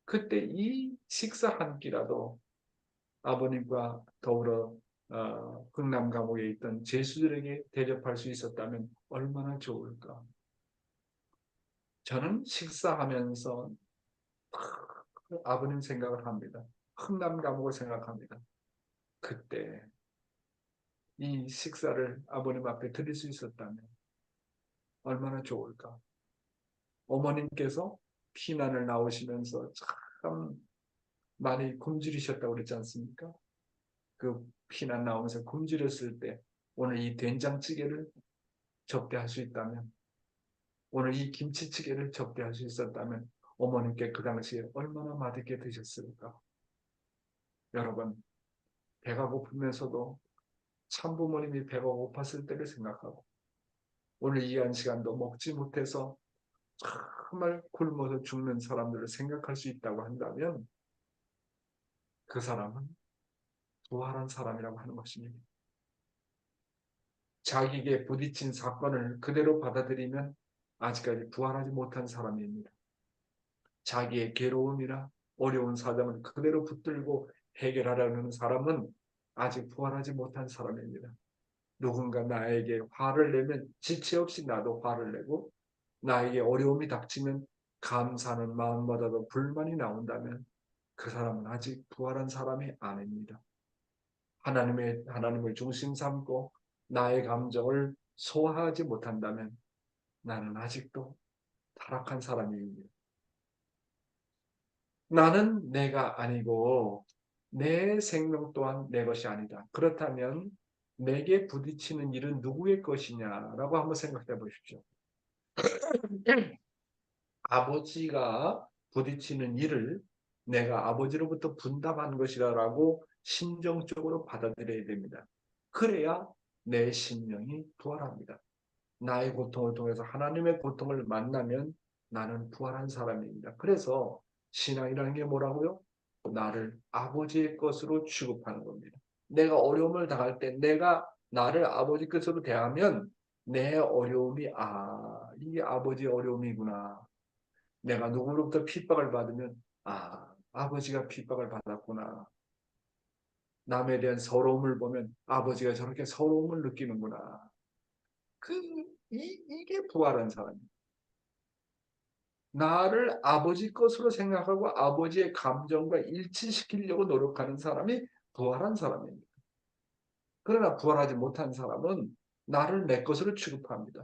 그때 이 식사 한 끼라도 아버님과 더불어 흥남 감옥에 있던 죄수들에게 대접할 수 있었다면 얼마나 좋을까? 저는 식사하면서 아버님 생각을 합니다. 흥남 감옥을 생각합니다. 그때 이 식사를 아버님 앞에 드릴 수 있었다면 얼마나 좋을까? 어머님께서 피난을 나오시면서 참 많이 굶주리셨다고 그랬지 않습니까? 그 피난 나오면서 굶주렸을 때 오늘 이 된장찌개를 접대할 수 있다면, 오늘 이 김치찌개를 접대할 수 있었다면 어머님께 그 당시에 얼마나 맛있게 드셨을까? 여러분, 배가 고프면서도 참부모님이 배가 고팠을 때를 생각하고 오늘 이 한 시간도 먹지 못해서 정말 굶어서 죽는 사람들을 생각할 수 있다고 한다면 그 사람은 부활한 사람이라고 하는 것입니다. 자기에게 부딪힌 사건을 그대로 받아들이면 아직까지 부활하지 못한 사람입니다. 자기의 괴로움이나 어려운 사정을 그대로 붙들고 해결하려는 사람은 아직 부활하지 못한 사람입니다. 누군가 나에게 화를 내면 지체 없이 나도 화를 내고, 나에게 어려움이 닥치면 감사하는 마음보다도 불만이 나온다면 그 사람은 아직 부활한 사람이 아닙니다. 하나님을 중심 삼고 나의 감정을 소화하지 못한다면 나는 아직도 타락한 사람입니다. 나는 내가 아니고 내 생명 또한 내 것이 아니다. 그렇다면 내게 부딪히는 일은 누구의 것이냐라고 한번 생각해 보십시오. 아버지가 부딪히는 일을 내가 아버지로부터 분담한 것이라고 심정적으로 받아들여야 됩니다. 그래야 내 심령이 부활합니다. 나의 고통을 통해서 하나님의 고통을 만나면 나는 부활한 사람입니다. 그래서 신앙이라는 게 뭐라고요? 나를 아버지의 것으로 취급하는 겁니다. 내가 어려움을 당할 때 내가 나를 아버지 것으로 대하면 내 어려움이 이 아버지의 어려움이구나. 내가 누구로부터 핍박을 받으면 아버지가 핍박을 받았구나. 남에 대한 서러움을 보면 아버지가 저렇게 서러움을 느끼는구나. 이게 부활한 사람입니다. 나를 아버지 것으로 생각하고 아버지의 감정과 일치시키려고 노력하는 사람이 부활한 사람입니다. 그러나 부활하지 못한 사람은 나를 내 것으로 취급합니다.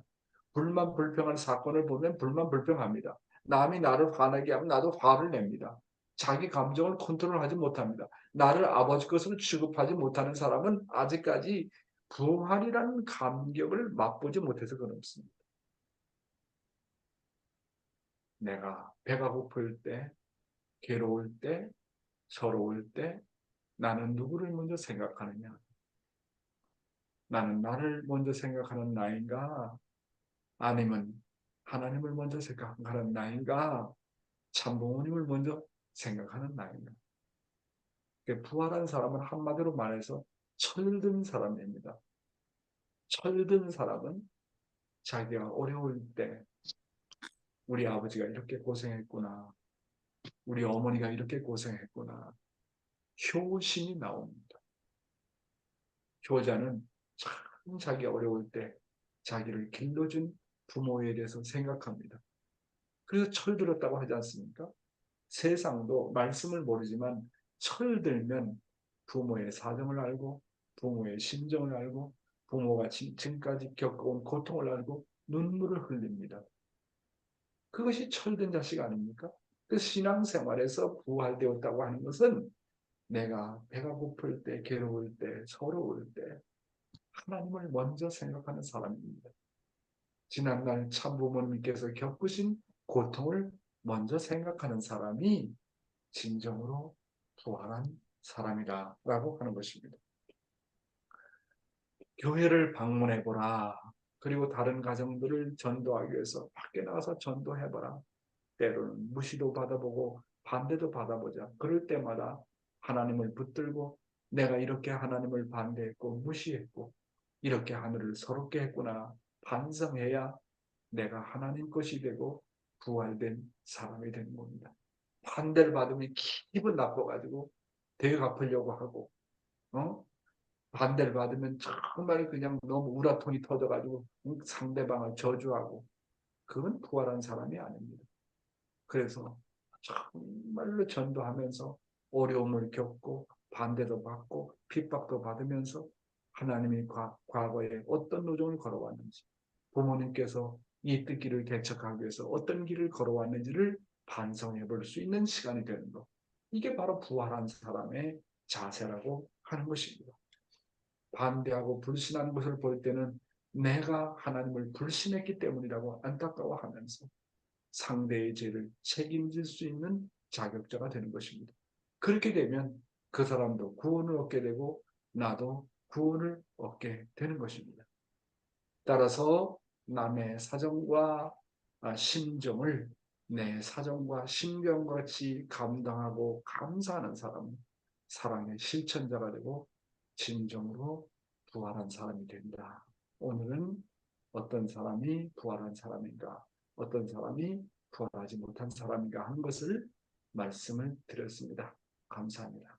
불만 불평한 사건을 보면 불만 불평합니다. 남이 나를 화나게 하면 나도 화를 냅니다. 자기 감정을 컨트롤하지 못합니다. 나를 아버지 것으로 취급하지 못하는 사람은 아직까지 부활이라는 감격을 맛보지 못해서 그렇습니다. 내가 배가 고플 때, 괴로울 때, 서러울 때 나는 누구를 먼저 생각하느냐? 나는 나를 먼저 생각하는 나인가? 아니면 하나님을 먼저 생각하는 나인가? 참부모님을 먼저 생각하는 나인가? 부활한 사람은 한마디로 말해서 철든 사람입니다. 철든 사람은 자기가 어려울 때 우리 아버지가 이렇게 고생했구나. 우리 어머니가 이렇게 고생했구나. 효심이 나옵니다. 효자는 참 자기 어려울 때 자기를 길러준 부모에 대해서 생각합니다. 그래서 철들었다고 하지 않습니까? 세상도 말씀을 모르지만 철들면 부모의 사정을 알고 부모의 심정을 알고 부모가 지금까지 겪어온 고통을 알고 눈물을 흘립니다. 그것이 철든 자식 아닙니까? 그 신앙생활에서 부활되었다고 하는 것은 내가 배가 고플 때, 괴로울 때, 서러울 때 하나님을 먼저 생각하는 사람입니다. 지난날 참부모님께서 겪으신 고통을 먼저 생각하는 사람이 진정으로 부활한 사람이라고 하는 것입니다. 교회를 방문해보라. 그리고 다른 가정들을 전도하기 위해서 밖에 나가서 전도해보라. 때로는 무시도 받아보고 반대도 받아보자. 그럴 때마다 하나님을 붙들고 내가 이렇게 하나님을 반대했고 무시했고 이렇게 하늘을 서럽게 했구나 반성해야 내가 하나님 것이 되고 부활된 사람이 되는 겁니다. 반대를 받으면 기분 나빠가지고 되게 갚으려고 하고 반대를 받으면 정말 그냥 너무 우라통이 터져가지고 상대방을 저주하고 그건 부활한 사람이 아닙니다. 그래서 정말로 전도하면서 어려움을 겪고 반대도 받고 핍박도 받으면서 하나님이 과거에 어떤 노정을 걸어왔는지 부모님께서 이 뜻길을 개척하기 위해서 어떤 길을 걸어왔는지를 반성해 볼 수 있는 시간이 되는 것. 이게 바로 부활한 사람의 자세라고 하는 것입니다. 반대하고 불신하는 것을 볼 때는 내가 하나님을 불신했기 때문이라고 안타까워하면서 상대의 죄를 책임질 수 있는 자격자가 되는 것입니다. 그렇게 되면 그 사람도 구원을 얻게 되고 나도 구원을 얻게 되는 것입니다. 따라서 남의 사정과 심정을 내 사정과 심경과 같이 감당하고 감사하는 사람은 사랑의 실천자가 되고 진정으로 부활한 사람이 된다. 오늘은 어떤 사람이 부활한 사람인가, 어떤 사람이 부활하지 못한 사람인가 한 것을 말씀을 드렸습니다. 감사합니다.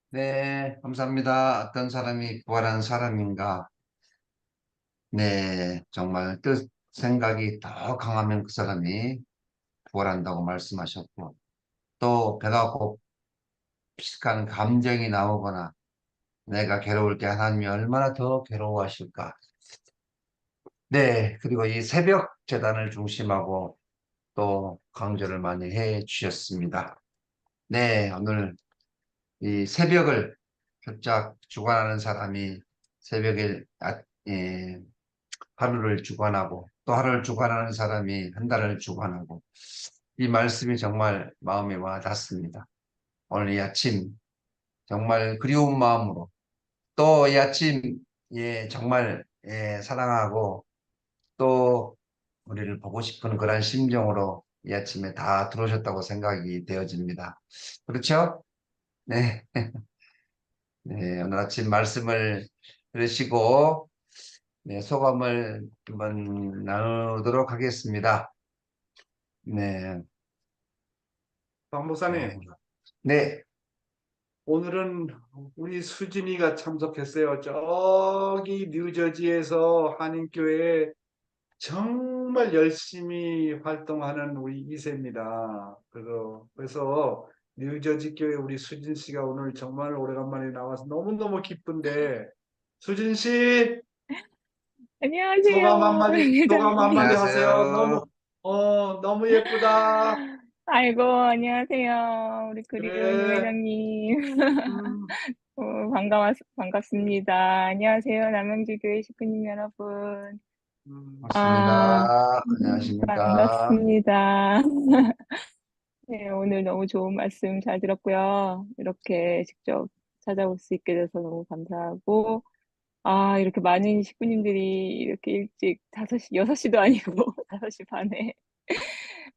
네, 감사합니다. 어떤 사람이 부활한 사람인가? 네, 정말 뜻, 생각이 더 강하면 그 사람이 부활한다고 말씀하셨고, 또 배가 고프시한 감정이 나오거나 내가 괴로울 때 하나님이 얼마나 더 괴로워하실까? 네, 그리고 이 새벽 재단을 중심하고 또 강조를 많이 해 주셨습니다. 네, 오늘 이 새벽을 활짝 주관하는 사람이 새벽에 예, 하루를 주관하고 또 하루를 주관하는 사람이 한 달을 주관하고 이 말씀이 정말 마음에 와 닿습니다. 오늘 이 아침 정말 그리운 마음으로 또 이 아침 정말 사랑하고 또 우리를 보고 싶은 그런 심정으로 이 아침에 다 들어오셨다고 생각이 되어집니다. 그렇죠? 네. 네, 오늘 아침 말씀을 들으시고 네, 소감을 한번 나누도록 하겠습니다. 네. 박 목사님, 네. 오늘은 우리 수진이가 참석했어요. 저기 뉴저지에서 한인교회에 정말 열심히 활동하는 우리 이세입니다. 그래서 뉴저지 교회 우리 수진 씨가 오늘 정말 오래간만에 나와서 너무너무 기쁜데 수진 씨 안녕하세요, 소감 회장님. 한마디 하세요. 안녕하세요. 너무 예쁘다. 아이고, 안녕하세요. 우리 그리운 유 그래. 회장님. 음, 반갑습니다. 안녕하세요, 남양주 교회 식구님 여러분. 아, 반갑습니다. 안녕하십니까? 반갑습니다. 네, 오늘 너무 좋은 말씀 잘 들었고요. 이렇게 직접 찾아올 수 있게 돼서 너무 감사하고, 이렇게 많은 식구님들이 이렇게 일찍 5시, 6시도 아니고 5시 반에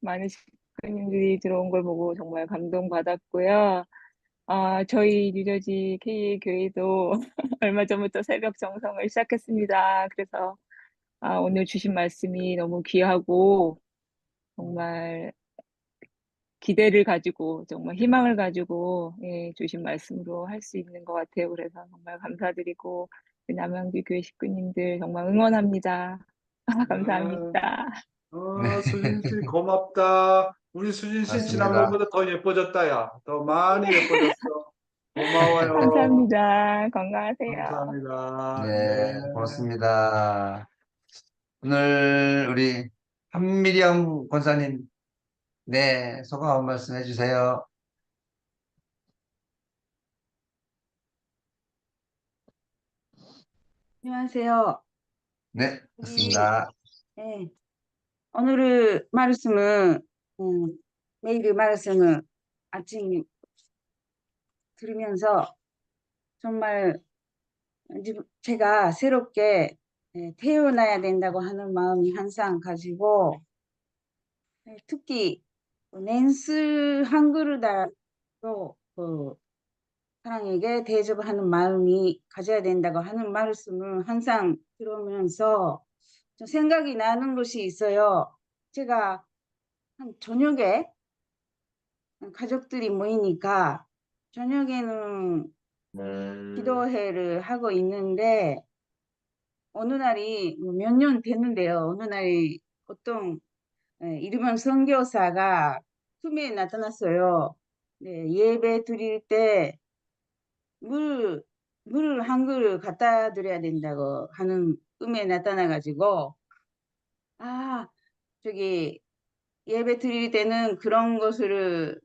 많은 식구님들이 들어온 걸 보고 정말 감동받았고요. 저희 뉴저지 K 교회도 얼마 전부터 새벽 정성을 시작했습니다. 그래서 오늘 주신 말씀이 너무 귀하고 정말 기대를 가지고 정말 희망을 가지고 주신 말씀으로 할 수 있는 것 같아요. 그래서 정말 감사드리고 우리 남양주 교회 식구님들 정말 응원합니다. 네. 감사합니다. 네, 수진 씨 고맙다. 우리 수진 씨 맞습니다. 지난번보다 더 예뻐졌다, 야. 더 많이 예뻐졌어. 고마워요. 감사합니다. 건강하세요. 감사합니다. 네, 네. 고맙습니다. 오늘 우리 한미령 권사님, 네, 소감 한 말씀 해주세요. 안녕하세요. 네, 우리 맞습니다. 예, 오늘 말씀은 매일 말씀을 아침 들으면서 정말 제가 새롭게 태어나야 된다고 하는 마음이 항상 가지고 특히 낸스 한 그릇도 사랑에게 대접하는 마음이 가져야 된다고 하는 말씀을 항상 들으면서 좀 생각이 나는 것이 있어요. 제가 한 저녁에 가족들이 모이니까 저녁에는 기도회를 하고 있는데 어느 날이 몇 년 됐는데요. 어느 날이 어떤 이름은 선교사가 꿈에 나타났어요. 네, 예배 드릴 때 물, 물을 한 그릇 갖다 드려야 된다고 하는 꿈에 나타나가지고 아, 저기 예배 드릴 때는 그런 것을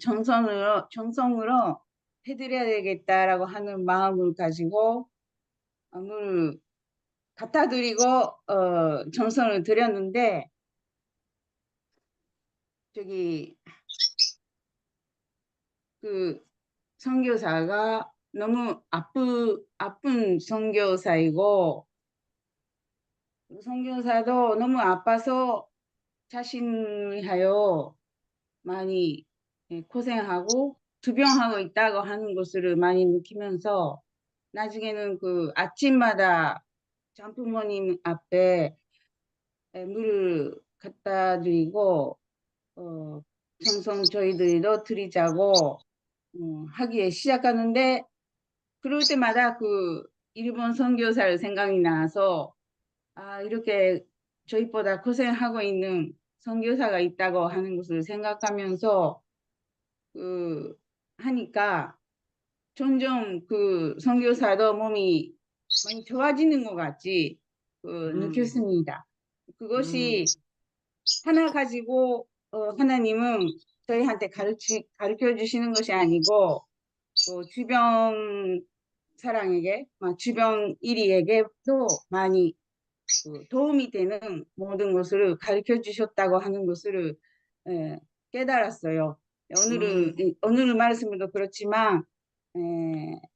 정성으로 해드려야 되겠다라고 하는 마음을 가지고 물 갖다 드리고 정성을 드렸는데 저기 그 선교사가 너무 아픈 선교사이고 그 선교사도 너무 아파서 자신을 위하여 많이 고생하고 투병하고 있다고 하는 것을 많이 느끼면서 나중에는 그 아침마다 장부모님 앞에 물을 갖다 드리고 정성 저희들도 드리자고 하기에 시작하는데 그럴 때마다 그 일본 선교사를 생각이 나서 아 이렇게 저희보다 고생하고 있는 선교사가 있다고 하는 것을 생각하면서 그 하니까 점점 그 선교사도 몸이 많이 좋아지는 것 같이 느꼈습니다. 그것이 하나 가지고 하나님은 저희한테 가르쳐 주시는 것이 아니고 주변 사람에게, 주변 일이에게도 많이 도움이 되는 모든 것을 가르쳐 주셨다고 하는 것을 깨달았어요. 오늘은 말씀도 그렇지만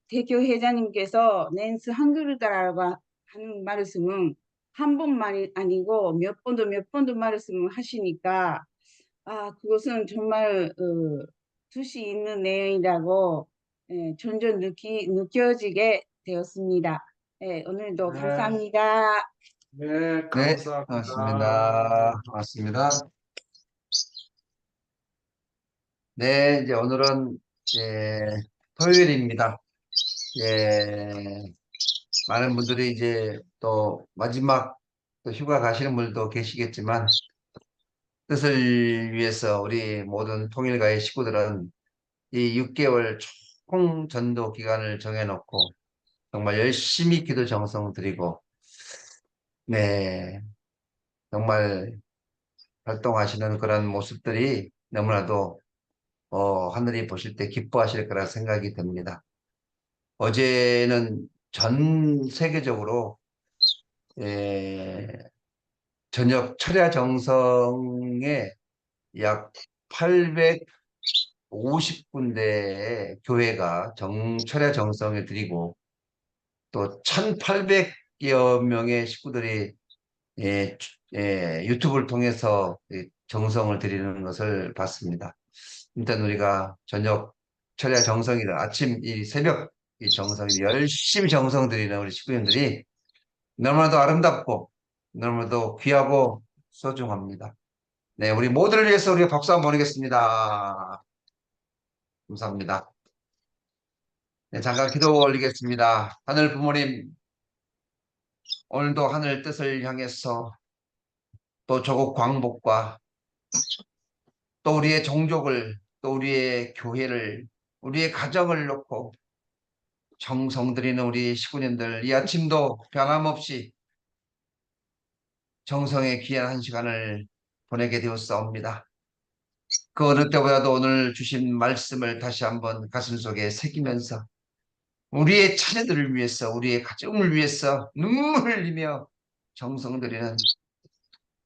대교 회장님께서 낸스 한그릇이라고 하는 말씀은 한 번만이 아니고 몇 번도 말씀을 하시니까 아 그것은 정말 뜻이 있는 내용이라고 점점 느껴지게 되었습니다. 오늘도 네, 감사합니다. 네, 네, 감사합니다. 맞습니다. 맞습니다. 네, 이제 오늘은 토요일입니다. 많은 분들이 이제 또 마지막 또 휴가 가시는 분들도 계시겠지만 뜻을 위해서 우리 모든 통일가의 식구들은 이 6개월 총 전도 기간을 정해놓고 정말 열심히 기도 정성 드리고 네, 정말 활동하시는 그런 모습들이 너무나도 하늘이 보실 때 기뻐하실 거라 생각이 듭니다. 어제는 전 세계적으로 저녁 철야 정성에 약 850군데의 교회가 철야 정성을 드리고 또 1800여 명의 식구들이 유튜브를 통해서 정성을 드리는 것을 봤습니다. 일단 우리가 저녁 철야 정성이든 아침 이 새벽 이 정성이 열심히 정성 드리는 우리 식구님들이 너무나도 아름답고 너무나도 귀하고 소중합니다. 네, 우리 모두를 위해서 우리가 박수 한번 보내겠습니다. 감사합니다. 네, 잠깐 기도 올리겠습니다. 하늘 부모님, 오늘도 하늘 뜻을 향해서 또 조국 광복과 또 우리의 종족을 또 우리의 교회를 우리의 가정을 놓고 정성 들이는 우리 식구님들 이 아침도 변함없이 정성의 귀한 한 시간을 보내게 되었사옵니다. 그 어느 때보다도 오늘 주신 말씀을 다시 한번 가슴속에 새기면서 우리의 자녀들을 위해서, 우리의 가정을 위해서 눈물을 흘리며 정성 들이는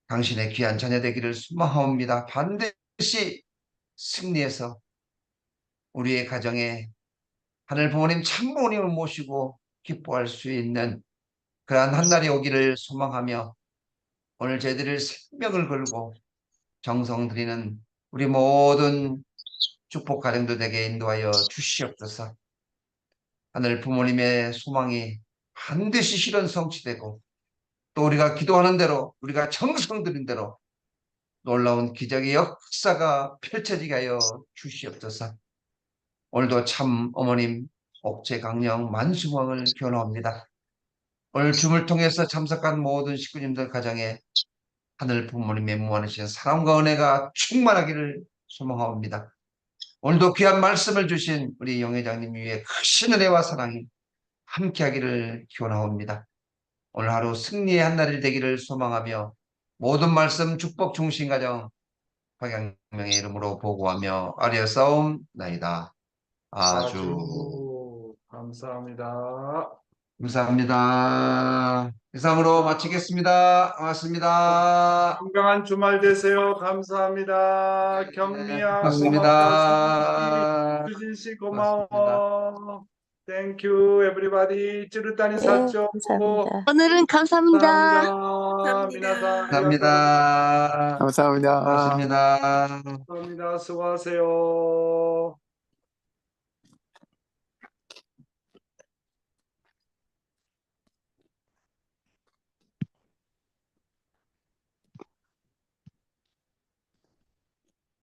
당신의 귀한 자녀 되기를 소망합니다. 반드시 승리해서 우리의 가정에 하늘 부모님 참부모님을 모시고 기뻐할 수 있는 그러한 한 날이 오기를 소망하며 오늘 저희들을 생명을 걸고 정성 들이는 우리 모든 축복 가정들 되게 인도하여 주시옵소서. 하늘 부모님의 소망이 반드시 실현 성취되고 또 우리가 기도하는 대로 우리가 정성 들인 대로 놀라운 기적의 역사가 펼쳐지게 하여 주시옵소서. 오늘도 참 어머님 옥제 강령 만수왕을 기원합니다. 오늘 줌을 통해서 참석한 모든 식구님들 가정에 하늘 부모님의 무한하신 사랑과 은혜가 충만하기를 소망합니다. 오늘도 귀한 말씀을 주신 우리 영회장님 위에 크신 은혜와 사랑이 함께하기를 기원합니다. 오늘 하루 승리의 한날이 되기를 소망하며 모든 말씀 축복 중심 가정 박양명의 이름으로 보고하며 아뢰었사옵나이다. 아주 감사합니다. 감사합니다. 이상으로 마치겠습니다. 고맙습니다. 건강한 주말 되세요. 감사합니다. 경미야 고맙습니다. 수진 씨 고마워. Thank you everybody. 찌르따니 사죠. 감사합니다. 오늘은 감사합니다. 감사합니다. 미나상 감사합니다. 감사합니다. 고맙습니다. 감사합니다. 수고하세요.